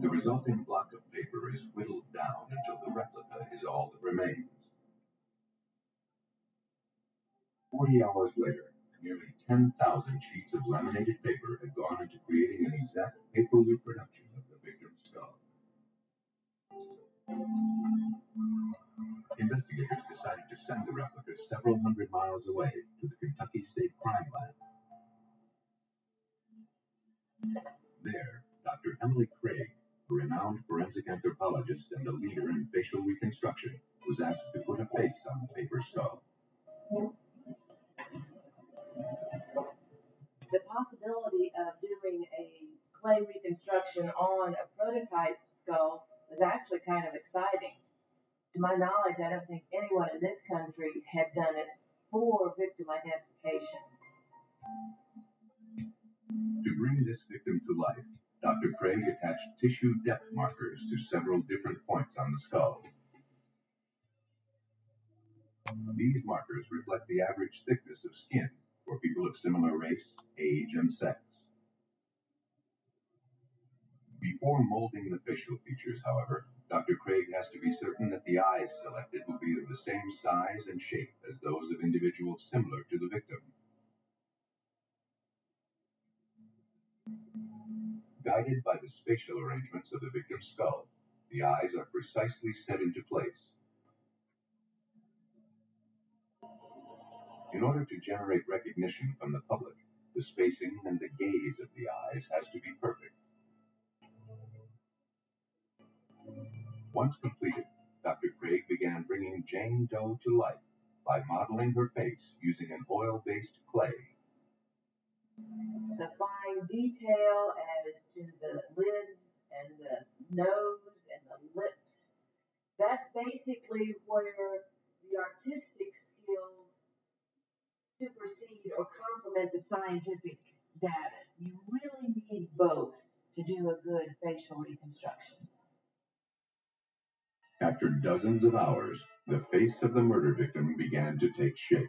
The resulting block of paper is whittled down until the replica is all that remains. 40 hours later, nearly 10,000 sheets of laminated paper had gone into creating an exact paper reproduction of the victim's skull. Investigators decided to send the replica several hundred miles away to the Kentucky State Crime Lab. There, Dr. Emily Craig, a renowned forensic anthropologist and a leader in facial reconstruction, was asked to put a face on the paper skull. The possibility of doing a clay reconstruction on a prototype skull was actually kind of exciting. To my knowledge, I don't think anyone in this country had done it for victim identification. To bring this victim to life, Dr. Craig attached tissue depth markers to several different points on the skull. These markers reflect the average thickness of skin for people of similar race, age, and sex. Before molding the facial features, however, Dr. Craig has to be certain that the eyes selected will be of the same size and shape as those of individuals similar to the victim. Guided by the spatial arrangements of the victim's skull, the eyes are precisely set into place. In order to generate recognition from the public, the spacing and the gaze of the eyes has to be perfect. Once completed, Dr. Craig began bringing Jane Doe to life by modeling her face using an oil-based clay. The fine detail as to the lids and the nose and the lips, that's basically where the artistic skills supersede or complement the scientific data. You really need both to do a good facial reconstruction. After dozens of hours, the face of the murder victim began to take shape.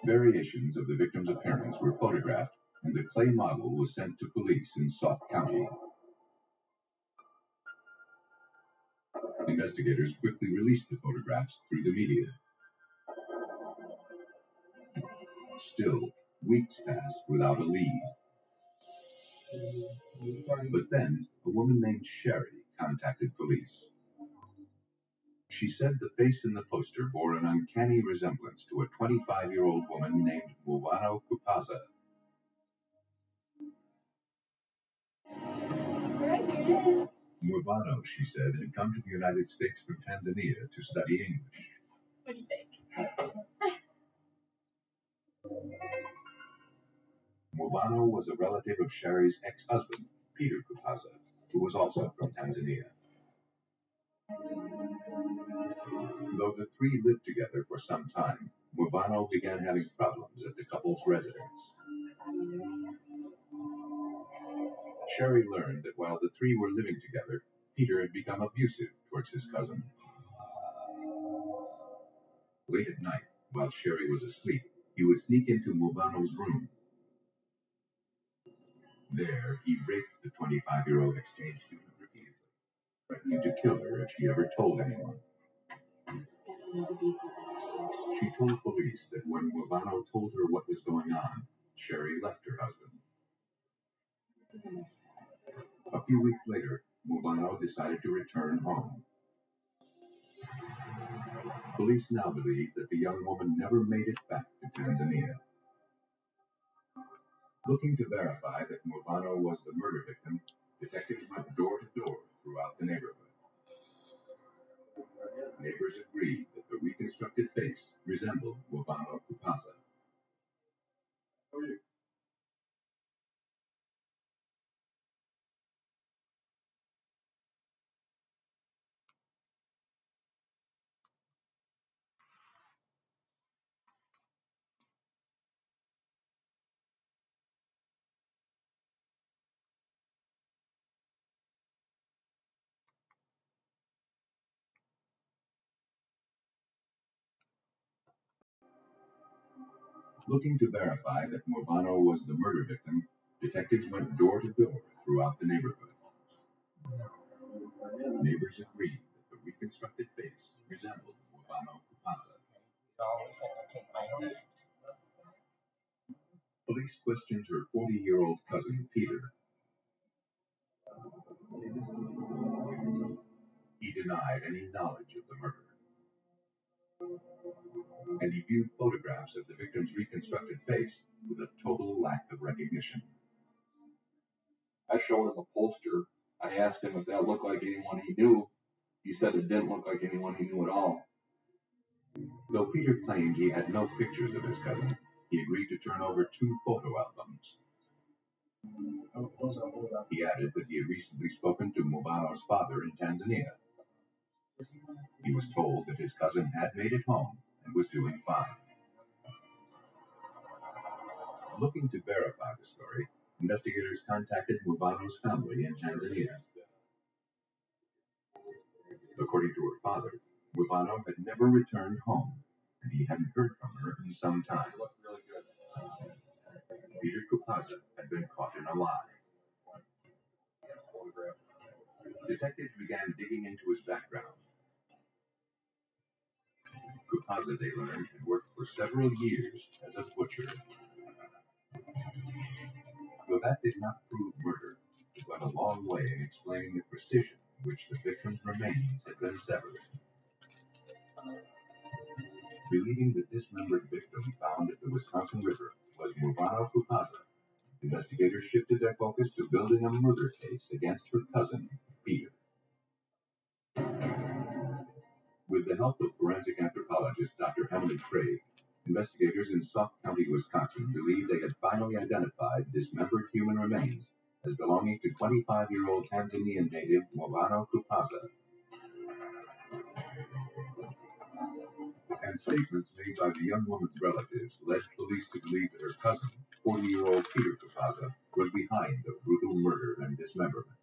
Variations of the victim's appearance were photographed, and the clay model was sent to police in Sauk County. Investigators quickly released the photographs through the media. Still, weeks passed without a lead. But then, a woman named Sherry contacted police. She said the face in the poster bore an uncanny resemblance to a 25-year-old woman named Muvano Kupaza. Muvano, she said, had come to the United States from Tanzania to study English. What do you think? Muvano was a relative of Sherry's ex-husband, Peter Kupaza, who was also from Tanzania. Though the three lived together for some time, Muvano began having problems at the couple's residence. Sherry learned that while the three were living together, Peter had become abusive towards his cousin. Late at night, while Sherry was asleep, he would sneak into Muvano's room. There, he raped the 25-year-old exchange student repeatedly, threatening to kill her if she ever told anyone. She told police that when Mubano told her what was going on, Sherry left her husband. A few weeks later, Mubano decided to return home. Police now believe that the young woman never made it back to Tanzania. Looking to verify that Mubano was the murder victim, detectives went door to door throughout the neighborhood. Neighbors agreed that the reconstructed face resembled Mubano Kupasa. Looking to verify that Mubano was the murder victim, detectives went door to door throughout the neighborhood. Neighbors agreed that the reconstructed face resembled Mubano Kupasa. Police questioned her 40-year-old cousin, Peter. He denied any knowledge of the murder. And he viewed photographs of the victim's reconstructed face with a total lack of recognition. I showed him a poster. I asked him if that looked like anyone he knew. He said it didn't look like anyone he knew at all. Though Peter claimed he had no pictures of his cousin, he agreed to turn over 2 photo albums. He added that he had recently spoken to Mubano's father in Tanzania. He was told that his cousin had made it home and was doing fine. Looking to verify the story, investigators contacted Mubano's family in Tanzania. According to her father, Mubano had never returned home, and he hadn't heard from her in some time. Peter Kupasa had been caught in a lie. Detectives began digging into his background. Kupasa, they learned, had worked for several years as a butcher. Though that did not prove murder, it went a long way in explaining the precision in which the victim's remains had been severed. Believing the dismembered victim found at the Wisconsin River was Mubano Kupasa, investigators shifted their focus to building a murder case against her cousin, Peter. With the help of forensic anthropologist Dr. Emily Craig, investigators in Sauk County, Wisconsin, believed they had finally identified dismembered human remains as belonging to 25-year-old Tanzanian native Mubano Kupasa. And statements made by the young woman's relatives led police to believe that her cousin, 40-year-old Peter Kupasa, was behind the brutal murder and dismemberment.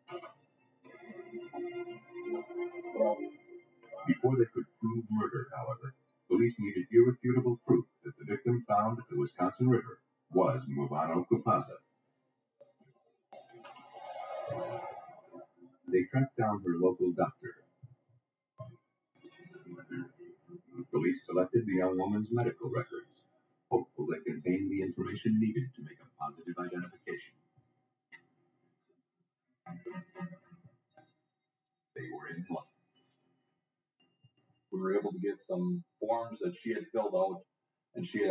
Before they could prove murder, however, police needed irrefutable proof that the victim found at the Wisconsin River was Mubano Kupasa. They tracked down her local doctor. Police selected the young woman's medical records, hopeful they contained the information needed to make a positive identification. They were in luck. We were able to get some forms that she had filled out, and she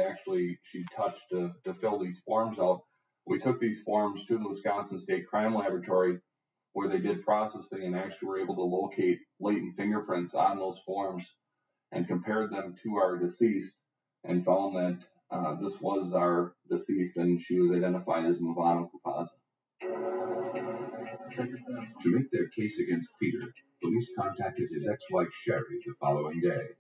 touched to fill these forms out. We took these forms to the Wisconsin State Crime Laboratory, where they did processing and actually were able to locate latent fingerprints on those forms and compared them to our deceased and found that this was our deceased and she was identified as Mubano Kupasa. To make their case against Peter, police contacted his ex-wife Sherry the following day.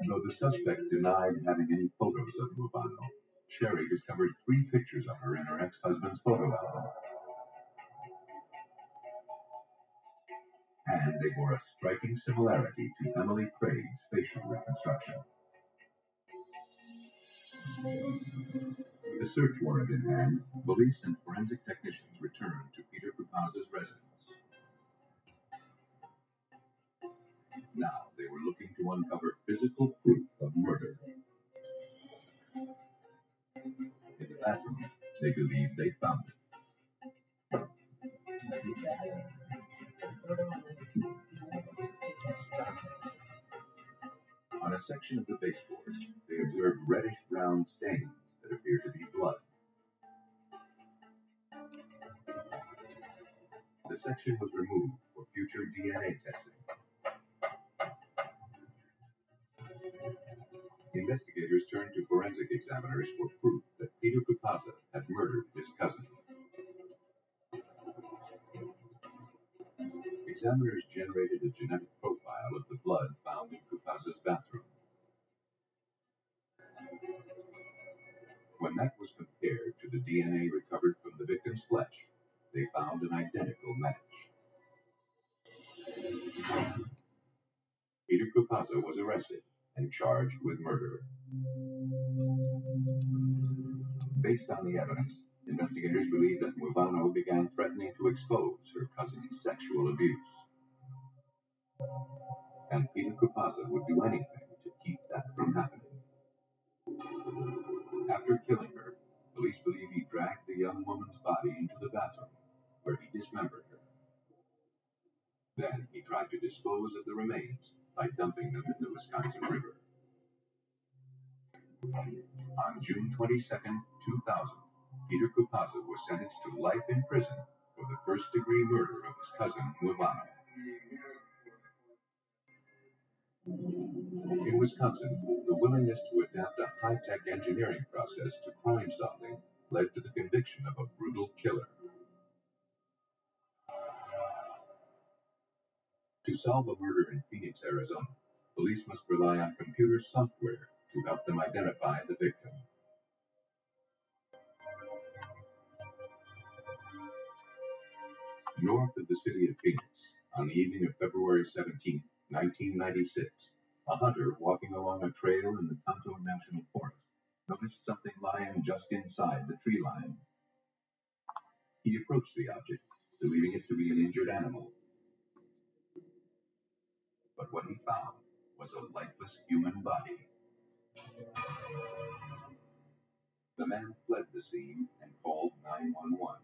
Though the suspect denied having any photos of Mubano, Sherry discovered 3 pictures of her in her ex-husband's photo album. And they bore a striking similarity to Emily Craig's facial reconstruction. With the search warrant in hand, police and forensic technicians returned to Peter Kupaza's residence. Now they were looking to uncover physical proof of murder. In the bathroom, they believed they found it. On a section of the baseboard, they observed reddish-brown stains that appeared to be blood. The section was removed for future DNA testing. Investigators turned to forensic examiners for proof that Peter Kupaza had murdered his cousin. Examiners generated a genetic profile of the blood found in Kupaza's bathroom. When that was compared to the DNA recovered from the victim's flesh, they found an identical match. Peter Kupaza was arrested and charged with murder. Based on the evidence, investigators believe that Muvano began threatening to expose her cousin's sexual abuse. And Peter Kupaza would do anything to keep that from happening. After killing her, police believe he dragged the young woman's body into the bathroom, where he dismembered her. Then he tried to dispose of the remains by dumping them in the Wisconsin River. On June 22, 2000, Peter Kupaza was sentenced to life in prison for the first-degree murder of his cousin, Muvano. In Wisconsin, the willingness to adapt a high-tech engineering process to crime solving led to the conviction of a brutal killer. To solve a murder in Phoenix, Arizona, police must rely on computer software to help them identify the victim. North of the city of Phoenix, on the evening of February 17, 1996, a hunter walking along a trail in the Tonto National Forest noticed something lying just inside the tree line. He approached the object, believing it to be an injured animal. But what he found was a lifeless human body. The man fled the scene and called 911.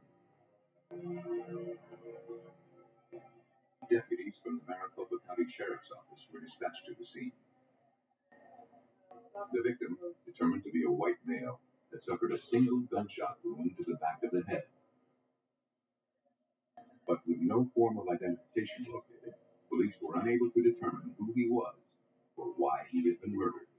Deputies from the Maricopa County Sheriff's Office were dispatched to the scene. The victim, determined to be a white male, had suffered a single gunshot wound to the back of the head. But with no form of identification located, police were unable to determine who he was or why he had been murdered.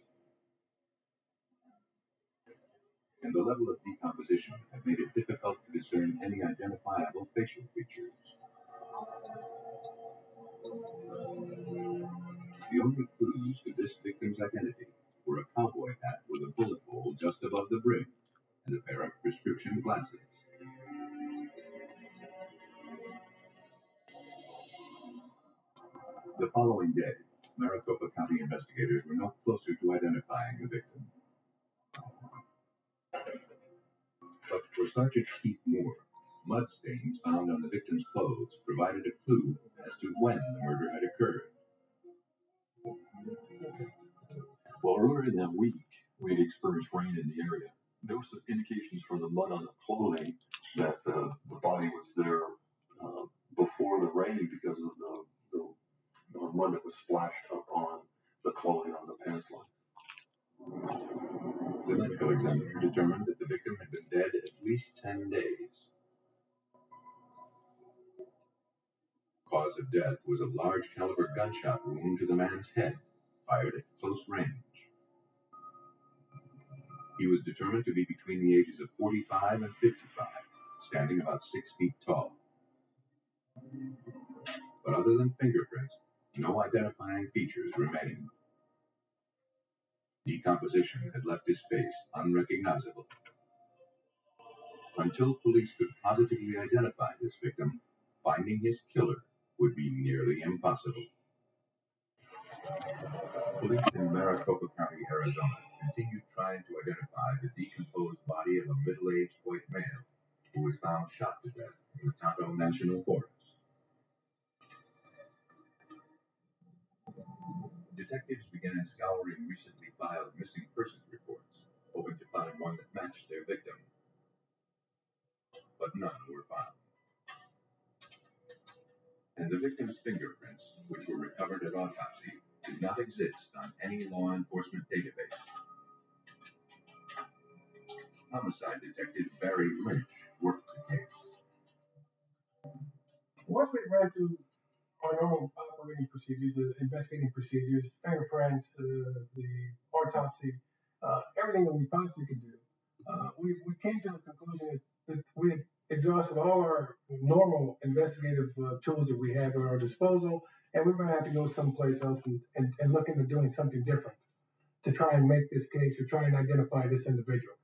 And the level of decomposition had made it difficult to discern any identifiable facial features. The only clues to this victim's identity were a cowboy hat with a bullet hole just above the brim and a pair of prescription glasses. The following day, Maricopa County investigators were no closer to identifying the victim. But for Sergeant Keith Moore, mud stains found on the victim's clothes provided a clue as to when the murder had occurred. Well, earlier in that week, we had experienced rain in the area. There were some indications from the mud on the clothing that the body was there before the rain because of the mud that was splashed up on the clothing on the pants line. The medical examiner determined that the victim had been dead at least 10 days. Cause of death was a large caliber gunshot wound to the man's head, fired at close range. He was determined to be between the ages of 45 and 55, standing about 6 feet tall. But other than fingerprints, no identifying features remained. Decomposition had left his face unrecognizable. Until police could positively identify this victim, finding his killer would be nearly impossible. Police in Maricopa County, Arizona, continued trying to identify the decomposed body of a middle-aged white male who was found shot to death in the Tonto National Forest. Detectives began scouring recently filed missing persons reports, hoping to find one that matched their victim, but none were found. And the victim's fingerprints, which were recovered at autopsy, did not exist on any law enforcement database. Homicide Detective Barry Lynch worked the case. Once we ran through our normal operating procedures, the investigating procedures, fingerprints, the autopsy, everything that we possibly could do, we came to the conclusion that we had exhausted all our normal investigative tools that we had at our disposal, and we're going to have to go someplace else and look into doing something different to try and make this case or try and identify this individual.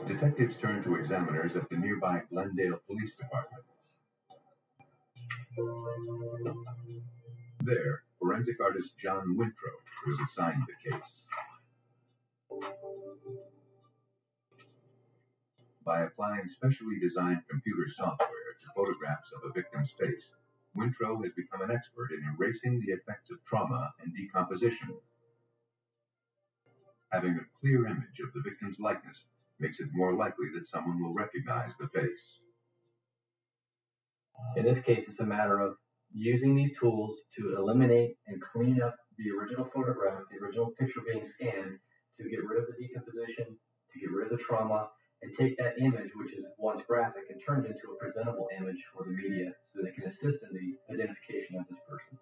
Detectives turned to examiners at the nearby Glendale Police Department. There, forensic artist John Winthrop was assigned the case. By applying specially designed computer software to photographs of a victim's face, Winthrop has become an expert in erasing the effects of trauma and decomposition. Having a clear image of the victim's likeness makes it more likely that someone will recognize the face. In this case, it's a matter of using these tools to eliminate and clean up the original photograph, the original picture being scanned, to get rid of the decomposition, to get rid of the trauma, and take that image, which is once graphic, and turn it into a presentable image for the media so they can assist in the identification of this person.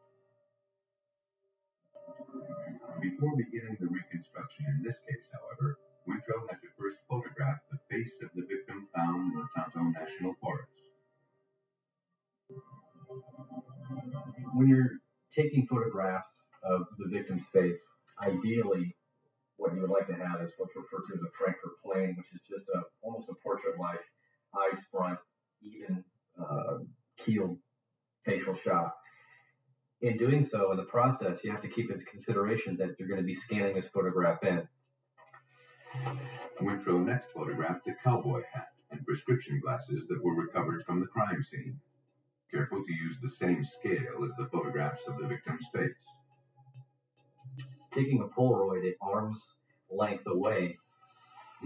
Before beginning the reconstruction in this case, however, Winthrop had to first photograph the face of the victim found in the Tonto National Forest. When you're taking photographs of the victim's face, ideally what you would like to have is what's referred to as a Frankfurt plane, which is just almost a portrait-like eyes front, even keeled facial shot. In doing so, in the process, you have to keep into consideration that you're going to be scanning this photograph in. Winthrop next photographed the cowboy hat and prescription glasses that were recovered from the crime scene, careful to use the same scale as the photographs of the victim's face. Taking a Polaroid at arm's length away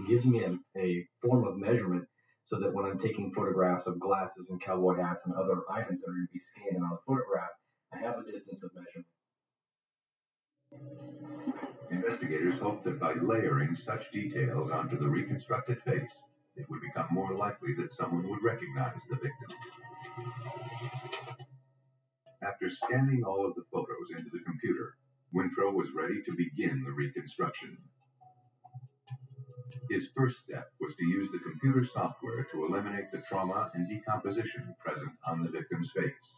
gives me a form of measurement so that when I'm taking photographs of glasses and cowboy hats and other items that are going to be scanned on the photograph, I have a distance of measurement. Investigators hoped that by layering such details onto the reconstructed face, it would become more likely that someone would recognize the victim. After scanning all of the photos into the computer, Winthrop was ready to begin the reconstruction. His first step was to use the computer software to eliminate the trauma and decomposition present on the victim's face.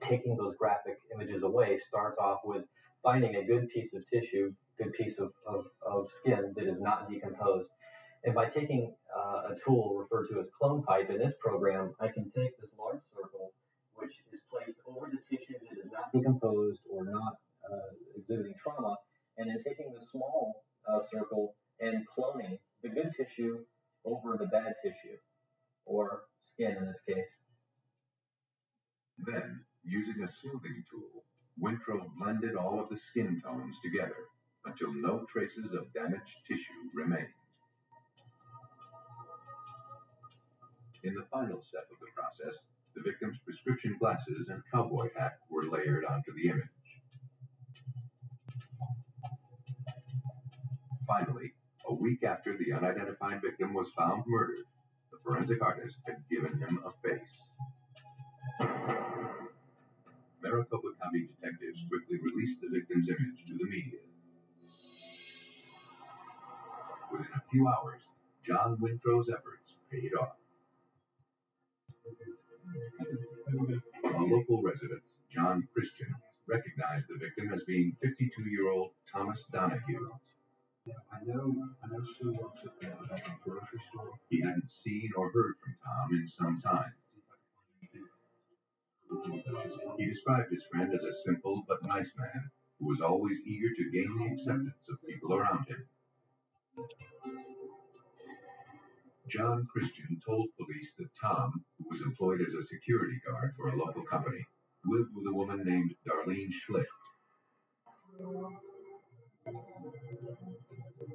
Taking those graphic images away starts off with finding a good piece of tissue, good piece of skin that is not decomposed. And by taking a tool referred to as clone pipe in this program, I can take this large circle, which is placed over the tissue that is not decomposed or not exhibiting trauma, and then taking the small circle and cloning the good tissue over the bad tissue, or skin in this case. Then, using a smoothing tool, Winthrop blended all of the skin tones together until no traces of damaged tissue remained. In the final step of the process, the victim's prescription glasses and cowboy hat were layered onto the image. Finally, a week after the unidentified victim was found murdered, the forensic artist had given him a face. Maricopa County detectives quickly released the victim's image to the media. Within a few hours, John Winthrop's efforts paid off. A local resident, John Christian, recognized the victim as being 52-year-old Thomas Donahue. I know Sue works at the grocery store. He hadn't seen or heard from Tom in some time. He described his friend as a simple but nice man who was always eager to gain the acceptance of people around him. John Christian told police that Tom, who was employed as a security guard for a local company, lived with a woman named Darlene Schlicht.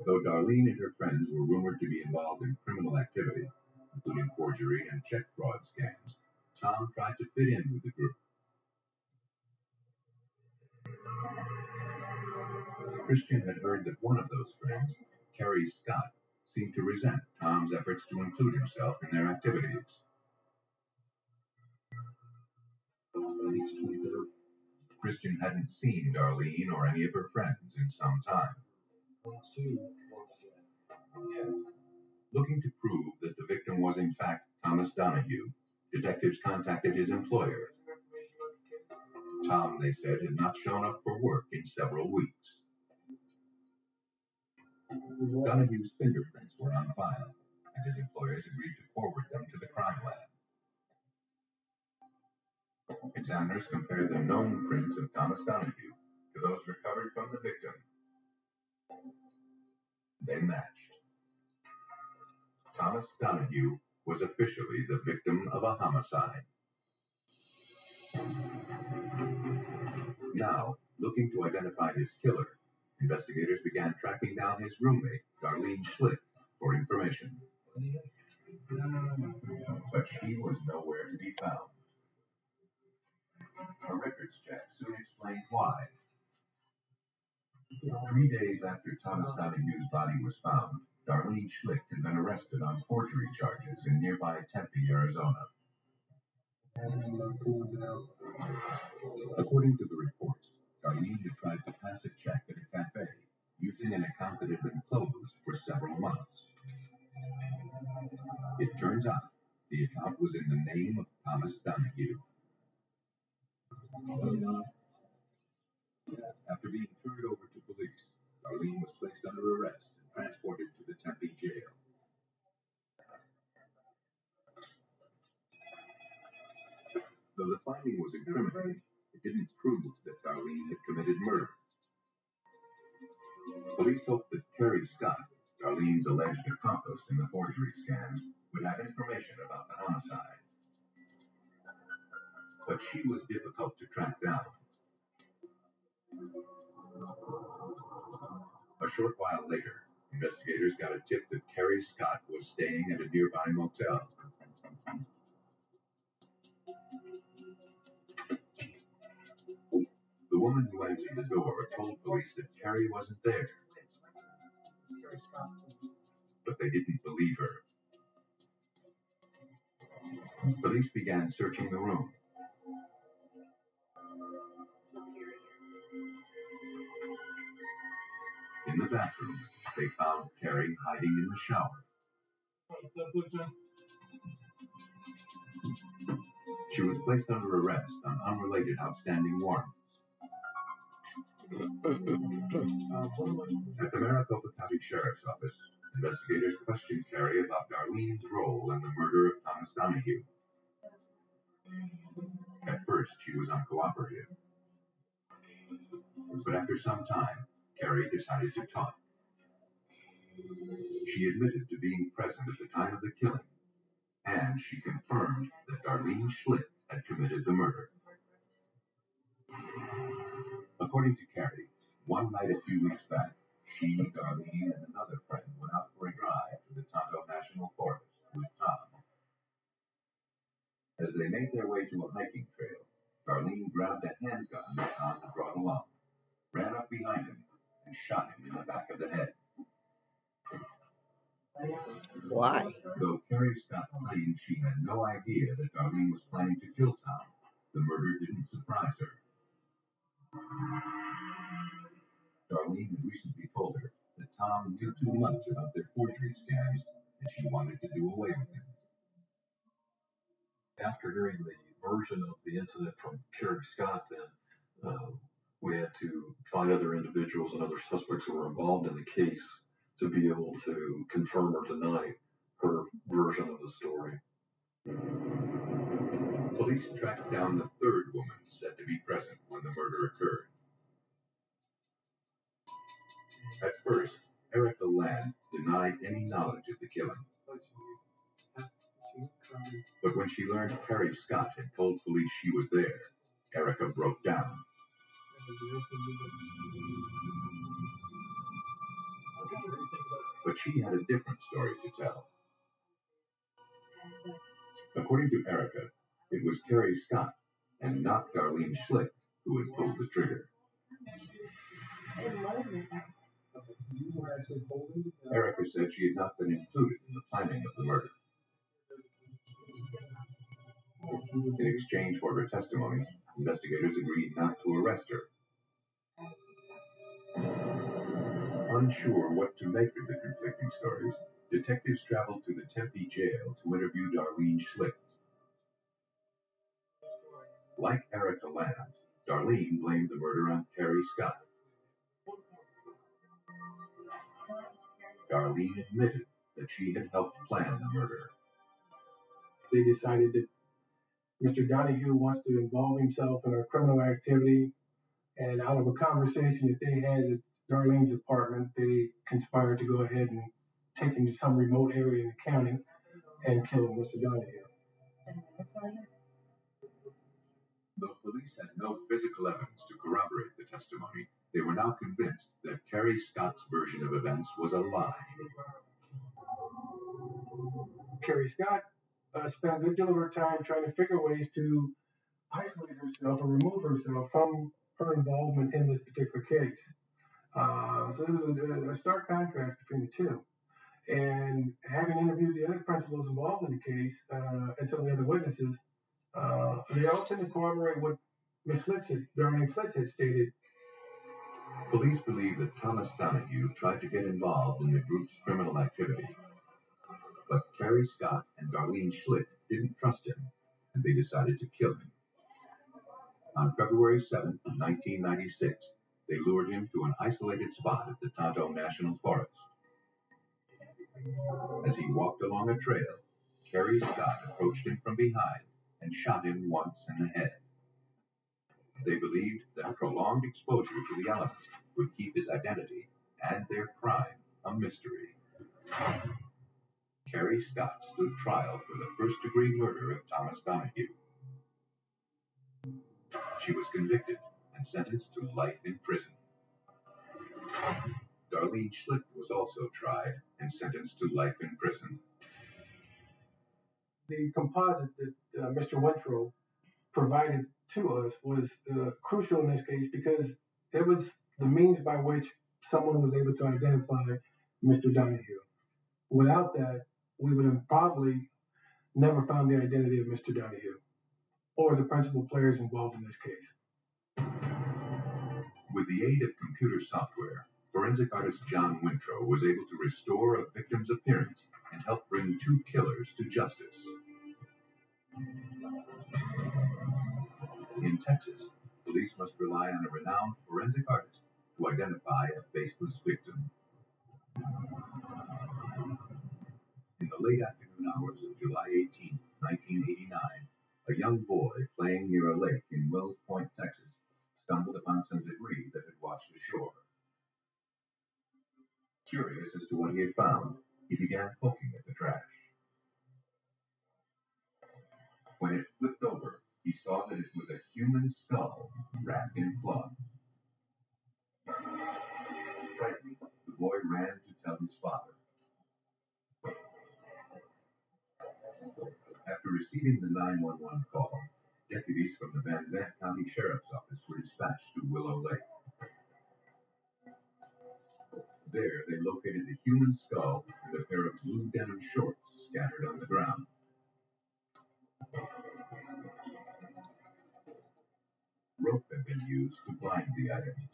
Though Darlene and her friends were rumored to be involved in criminal activity, including forgery and check fraud scams, Tom tried to fit in with the group. Christian had heard that one of those friends, Kerry Scott, seemed to resent Tom's efforts to include himself in their activities. Christian hadn't seen Darlene or any of her friends in some time. Looking to prove that the victim was in fact Thomas Donahue, detectives contacted his employer. Tom, they said, had not shown up for work in several weeks. Donahue's fingerprints were on file, and his employers agreed to forward them to the crime lab. Examiners compared the known prints of Thomas Donahue to those recovered from the victim. They matched. Thomas Donahue was officially the victim of a homicide. Now, looking to identify his killer, investigators began tracking down his roommate, Darlene Schlicht, for information. But she was nowhere to be found. A records check soon explained why. 3 days after Thomas Donahue's body was found, Darlene Schlicht had been arrested on forgery charges in nearby Tempe, Arizona. According to the reports, Darlene had tried to pass a check at a cafe using an account that had been closed for several months. It turns out the account was in the name of Thomas Donahue. After being turned over to police, Darlene was placed under arrest and transported to the Tempe jail. Though the finding was incriminating, it didn't prove that Darlene had committed murder. Police hoped that Kerry Scott, Darlene's alleged accomplice in the forgery scams, would have information about the homicide. But she was difficult to track down. A short while later, investigators got a tip that Kerry Scott was staying at a nearby motel. The woman who answered the door told police that Kerry wasn't there. But they didn't believe her. Police began searching the room. In the bathroom, they found Kerry hiding in the shower. She was placed under arrest on unrelated outstanding warrants. At the Maricopa County Sheriff's Office, investigators questioned Kerry about Darlene's role in the murder of Thomas Donahue. At first, she was uncooperative. But after some time, Kerry decided to talk. She admitted to being present at the time of the killing, and she confirmed that Darlene Schlicht had committed the murder. According to Kerry, one night a few weeks back, she, Darlene, and another friend went out for a drive to the Tonto National Forest with Tom. As they made their way to a hiking trail, Darlene grabbed a handgun that Tom had brought along, ran up behind him, and shot him in the back of the head. Why? Though Kerry Scott claimed she had no idea that Darlene was planning to kill Tom, the murder didn't surprise her. Darlene had recently told her that Tom knew too much about their forgery scams and she wanted to do away with him. After hearing the version of the incident from Kerry Scott, then we had to find other individuals and other suspects who were involved in the case to be able to confirm or deny her version of the story. Police tracked down the third woman said to be present when the murder occurred. At first, Erica Land denied any knowledge of the killing. But when she learned Carrie Scott had told police she was there, Erica broke down. But she had a different story to tell. According to Erica, it was Carrie Scott and not Darlene Schlicht who had pulled the trigger. Erica said she had not been included in the planning of the murder. In exchange for her testimony, investigators agreed not to arrest her. Unsure what to make of the conflicting stories, detectives traveled to the Tempe jail to interview Darlene Schlicht. Like Erica Land, Darlene blamed the murder on Carrie Scott. Darlene admitted that she had helped plan the murder. They decided that Mr. Donahue wants to involve himself in a criminal activity, and out of a conversation that they had at Darlene's apartment, they conspired to go ahead and take him to some remote area in the county and kill Mr. Donahue. Though police had no physical evidence to corroborate the testimony, they were now convinced that Carrie Scott's version of events was a lie. Carrie Scott spent a good deal of her time trying to figure ways to isolate herself or remove herself from her involvement in this particular case. So there was a stark contrast between the two. And having interviewed the other principals involved in the case and some of the other witnesses, they all tend to corroborate what Ms. Darlene Schlicht had stated. Police believe that Thomas Donahue tried to get involved in the group's criminal activity. But Carrie Scott and Darlene Schlicht didn't trust him, and they decided to kill him. On February 7, 1996, they lured him to an isolated spot at the Tonto National Forest. As he walked along a trail, Carrie Scott approached him from behind and shot him once in the head. They believed that prolonged exposure to the elements would keep his identity and their crime a mystery. Carrie Scott stood trial for the first-degree murder of Thomas Donahue. She was convicted and sentenced to life in prison. Darlene Schlicht was also tried and sentenced to life in prison. The composite that Mr. Winthrop provided to us was crucial in this case because it was the means by which someone was able to identify Mr. Donahue. Without that, we would have probably never found the identity of Mr. Donahue or the principal players involved in this case. With the aid of computer software, forensic artist John Winthrop was able to restore a victim's appearance and help bring two killers to justice. In Texas, police must rely on a renowned forensic artist to identify a faceless victim. In the late afternoon hours of July 18, 1989, a young boy playing near a lake in Wells Point, Texas, stumbled upon some debris that had washed ashore. Curious as to what he had found, he began poking at the trash. When it flipped over, he saw that it was a human skull wrapped in cloth. Frightened, the boy ran to tell his father. After receiving the 911 call, deputies from the Van Zandt County Sheriff's Office were dispatched to Willow Lake. There, they located a human skull and a pair of blue denim shorts scattered on the ground. Rope had been used to bind the items.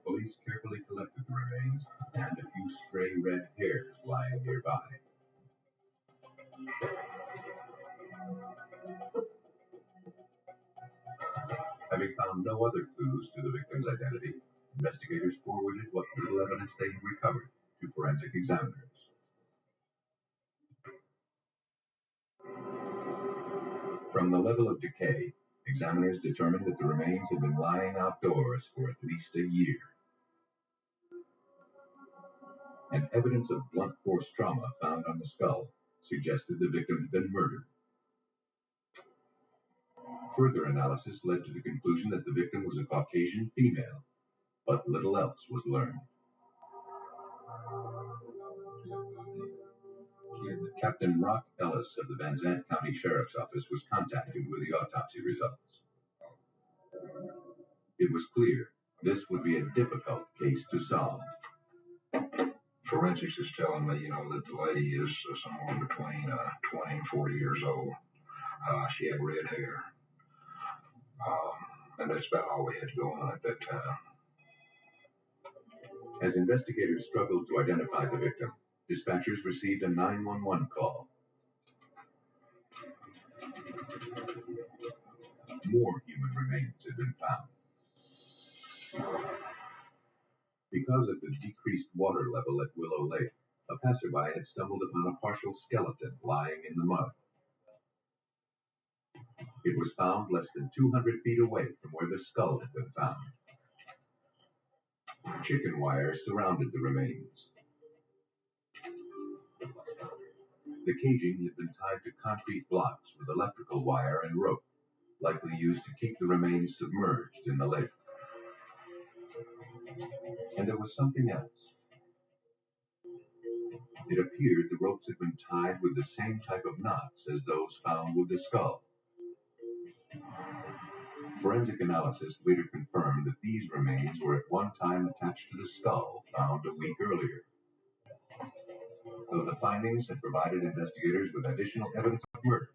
Police carefully collected the remains and a few stray red hairs lying nearby. Having found no other clues to the victim's identity, investigators forwarded what little evidence they had recovered to forensic examiners. From the level of decay, examiners determined that the remains had been lying outdoors for at least a year. And evidence of blunt force trauma found on the skull suggested the victim had been murdered. Further analysis led to the conclusion that the victim was a Caucasian female, but little else was learned. Captain Rock Ellis of the Van Zandt County Sheriff's Office was contacted with the autopsy results. It was clear this would be a difficult case to solve. Forensics is telling me, that the lady is somewhere between 20 and 40 years old. She had red hair. And that's about all we had to go on at that time. As investigators struggled to identify the victim, dispatchers received a 911 call. More human remains had been found. Because of the decreased water level at Willow Lake, a passerby had stumbled upon a partial skeleton lying in the mud. It was found less than 200 feet away from where the skull had been found. Chicken wire surrounded the remains. The caging had been tied to concrete blocks with electrical wire and rope, likely used to keep the remains submerged in the lake. And there was something else. It appeared the ropes had been tied with the same type of knots as those found with the skull. Forensic analysis later confirmed that these remains were at one time attached to the skull found a week earlier. Though the findings had provided investigators with additional evidence of murder,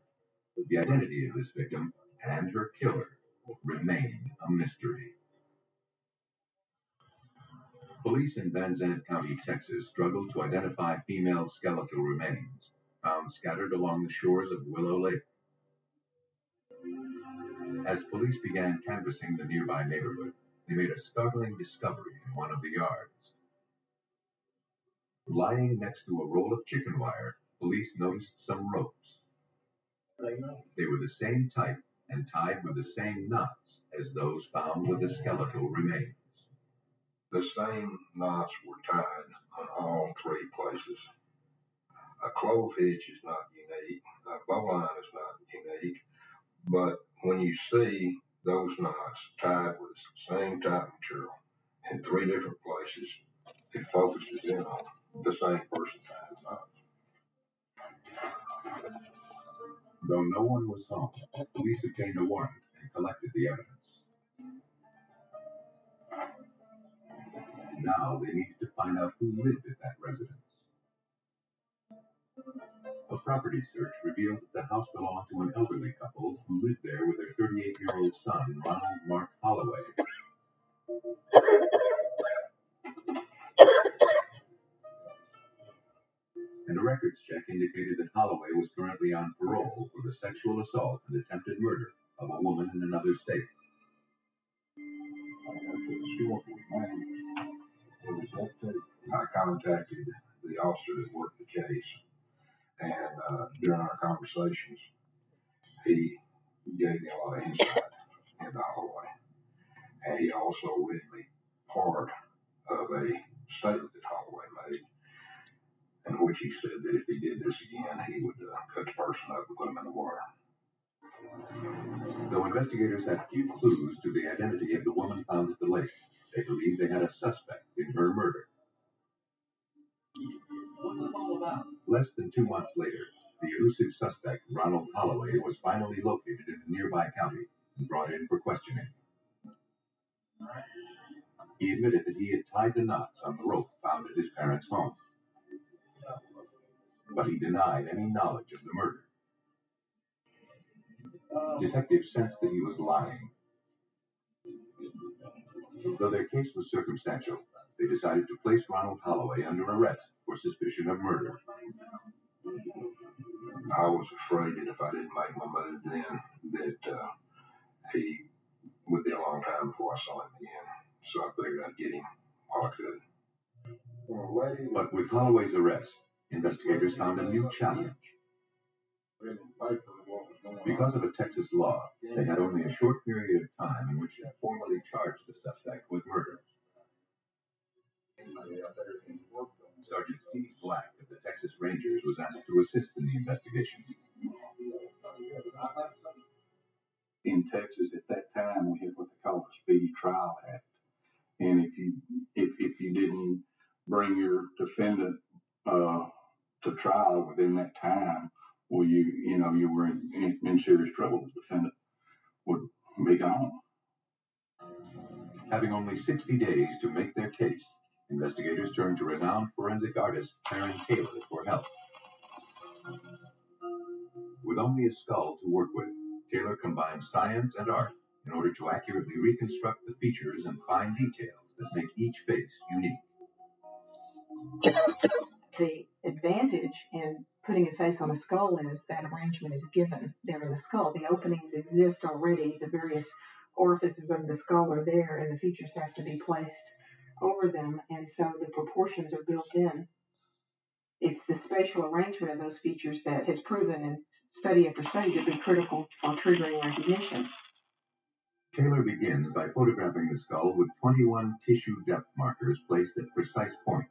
the identity of this victim and her killer remain a mystery. Police in Van Zandt County, Texas, struggled to identify female skeletal remains found scattered along the shores of Willow Lake. As police began canvassing the nearby neighborhood, they made a startling discovery in one of the yards. Lying next to a roll of chicken wire, police noticed some ropes. They were the same type and tied with the same knots as those found with the skeletal remains. The same knots were tied on all three places. A clove hitch is not unique. A bowline is not unique. But when you see those knots tied with the same type of material in three different places, it focuses in on the same person tying the knots. Though no one was home, police obtained a warrant and collected the evidence. Now they needed to find out who lived at that residence. A property search revealed that the house belonged to an elderly couple who lived there with their 38-year-old son, Ronald Mark Holloway. And a records check indicated that Holloway was currently on parole for the sexual assault and attempted murder of a woman in another state. I contacted the officer that worked the case, and during our conversations, he gave me a lot of insight into Holloway. And he also read me part of a statement that Holloway made, in which he said that if he did this again, he would cut the person up and put him in the water. Though investigators had few clues to the identity of the woman found at the lake, they believed they had a suspect in her murder. What's this all about? Less than 2 months later, the elusive suspect, Ronald Holloway, was finally located in a nearby county and brought in for questioning. He admitted that he had tied the knots on the rope found at his parents' home. But he denied any knowledge of the murder. Detectives sensed that he was lying. Though their case was circumstantial, they decided to place Ronald Holloway under arrest for suspicion of murder. I was afraid that if I didn't make my move then, that he would be a long time before I saw him again. So I figured I'd get him while I could. But with Holloway's arrest, investigators found a new challenge. Because Because of a Texas law, they had only a short period of time in which to formally charge the suspect with murder. Sergeant Steve Black of the Texas Rangers was asked to assist in the investigation. In Texas at that time, we had what they call the Speedy Trial Act, and if you didn't bring your defendant to trial within that time, well, you were in serious trouble. The defendant would be gone. Having only 60 days to make their case, investigators turned to renowned forensic artist Karen Taylor for help. With only a skull to work with, Taylor combined science and art in order to accurately reconstruct the features and fine details that make each face unique. The advantage in putting a face on a skull is that arrangement is given there in the skull. The openings exist already. The various orifices of the skull are there, and the features have to be placed over them, and so the proportions are built in. It's the spatial arrangement of those features that has proven in study after study to be critical for triggering recognition. Taylor begins by photographing the skull with 21 tissue depth markers placed at precise points.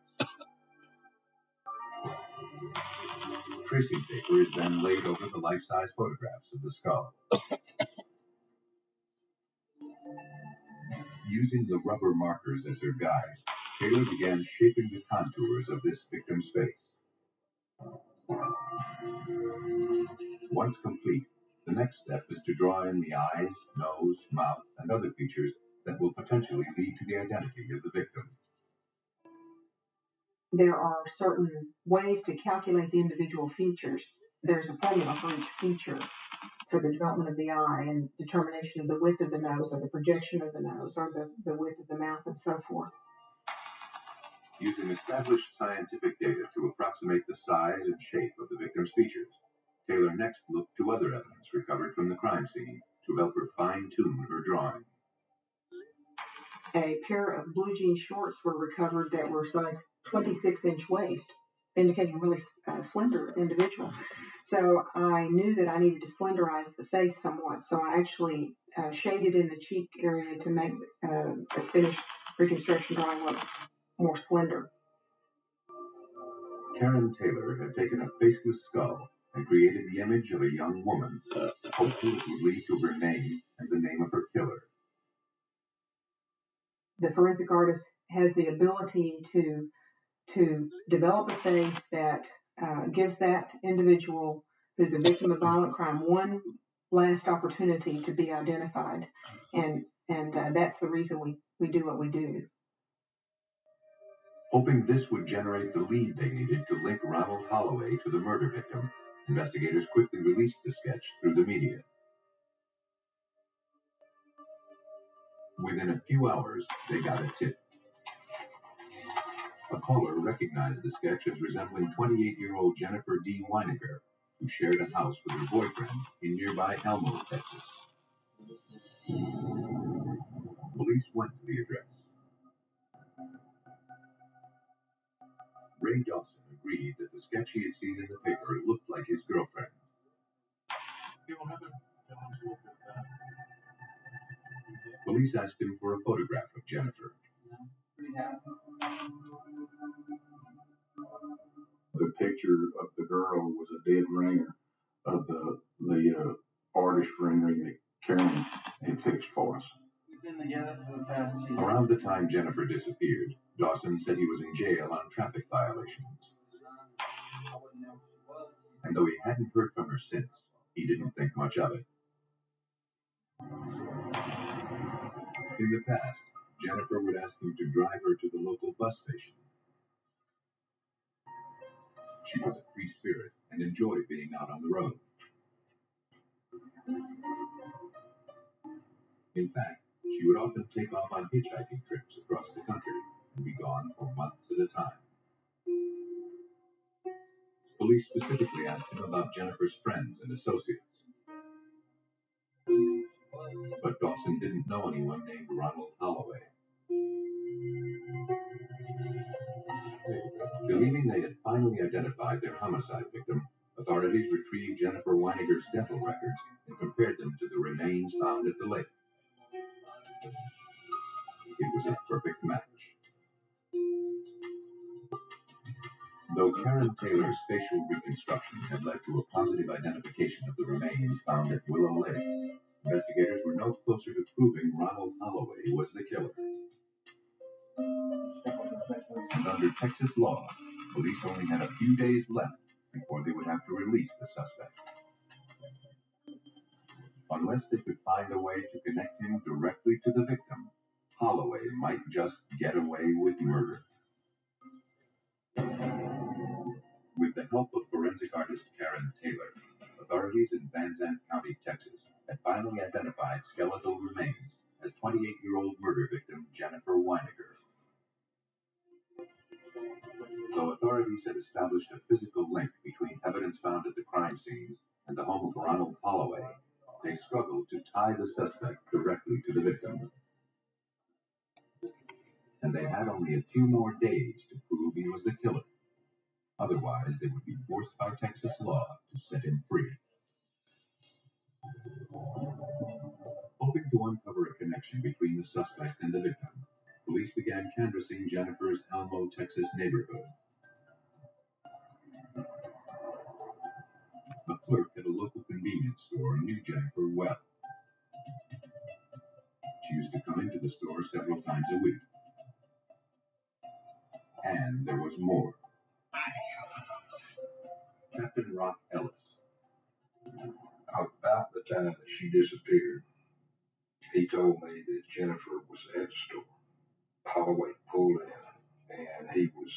Tracing paper is then laid over the life-size photographs of the skull. Using the rubber markers as her guide, Taylor began shaping the contours of this victim's face. Once complete, the next step is to draw in the eyes, nose, mouth, and other features that will potentially lead to the identity of the victim. There are certain ways to calculate the individual features. There's a formula for each feature for the development of the eye and determination of the width of the nose or the projection of the nose or the width of the mouth and so forth. Using established scientific data to approximate the size and shape of the victim's features, Taylor next looked to other evidence recovered from the crime scene to help her fine-tune her drawing. A pair of blue jean shorts were recovered that were size 26-inch waist, indicating a really slender individual. So I knew that I needed to slenderize the face somewhat, so I actually shaded in the cheek area to make the finished reconstruction drawing look more slender. Karen Taylor had taken a faceless skull and created the image of a young woman, hopeful it would lead to her name and the name of her killer. The forensic artist has the ability to develop a face that gives that individual who's a victim of violent crime one last opportunity to be identified, and that's the reason we do what we do. Hoping this would generate the lead they needed to link Ronald Holloway to the murder victim, investigators quickly released the sketch through the media. Within a few hours, they got a tip. A caller recognized the sketch as resembling 28-year-old Jennifer D. Weiniger, who shared a house with her boyfriend in nearby Elmo, Texas. Police went to the address. Ray Dawson agreed that the sketch he had seen in the paper looked like his girlfriend. Police asked him for a photograph of Jennifer. The picture of the girl was a dead ringer of the artist rendering that Karen had fixed for us. We've been together for the past 2 years. Around the time Jennifer disappeared, Dawson said he was in jail on traffic violations. And though he hadn't heard from her since, he didn't think much of it. In the past, Jennifer would ask him to drive her to the local bus station. She was a free spirit and enjoyed being out on the road. In fact, she would often take off on hitchhiking trips across the country and be gone for months at a time. Police specifically asked him about Jennifer's friends and associates. But Dawson didn't know anyone named Ronald Holloway. Believing they had finally identified their homicide victim, Authorities retrieved Jennifer Weiniger's dental records and compared them to the remains found at the lake. It was a perfect match. Though Karen Taylor's facial reconstruction had led to a positive identification of the remains found at Willow Lake, investigators were no closer to proving Ronald Holloway was the killer. And under Texas law, police only had a few days left before they would have to release the suspect. Unless they could find a way to connect him directly to the victim, Holloway might just get away with murder. With the help of forensic artist Karen Taylor, authorities in Van Zandt County, Texas, had finally identified skeletal remains as 28-year-old murder victim Jennifer Weiniger. Though authorities had established a physical link between evidence found at the crime scenes and the home of Ronald Holloway, they struggled to tie the suspect directly to the victim. And they had only a few more days to prove he was the killer. Otherwise, they would be forced by Texas law to set him free. Hoping to uncover a connection between the suspect and the victim, police began canvassing Jennifer's Elmo, Texas neighborhood. A clerk at a local convenience store knew Jennifer well. She used to come into the store several times a week. And there was more. Captain Rock Ellis. About the time that she disappeared, he told me that Jennifer was at the store. Holloway pulled in, and he was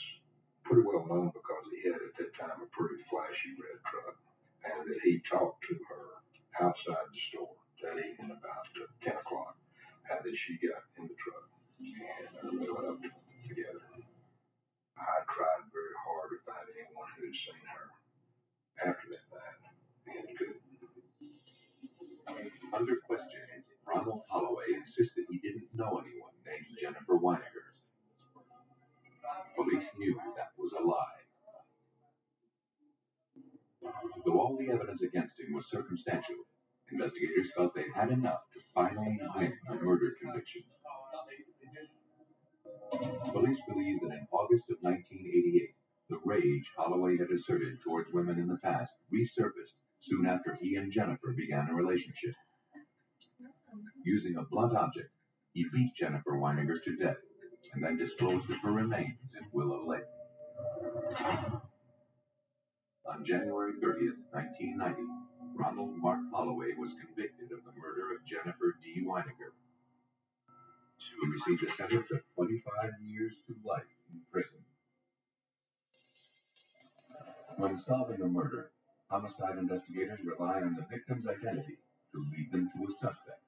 pretty well known because he had at that time a pretty flashy red truck, and that he talked to her outside the store that evening about 10 o'clock, and that she got in the truck, and they went up together. I tried very hard to find anyone who had seen her after that night, and couldn't. Under questioning, Ronald Holloway insisted he didn't know anyone named Jennifer Weiniger. Police knew that was a lie. Though all the evidence against him was circumstantial, investigators felt they had enough to finally win a murder conviction. Police believe that in August of 1988, the rage Holloway had asserted towards women in the past resurfaced soon after he and Jennifer began a relationship. Using a blunt object, he beat Jennifer Weiniger to death and then disposed of her remains in Willow Lake. On January 30th, 1990, Ronald Mark Holloway was convicted of the murder of Jennifer D. Weiniger. He received a sentence of 25 years to life in prison. When solving a murder, homicide investigators rely on the victim's identity to lead them to a suspect.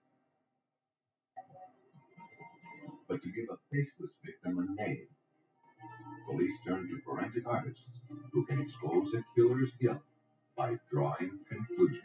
But to give a faceless victim a name, police turn to forensic artists who can expose a killer's guilt by drawing conclusions.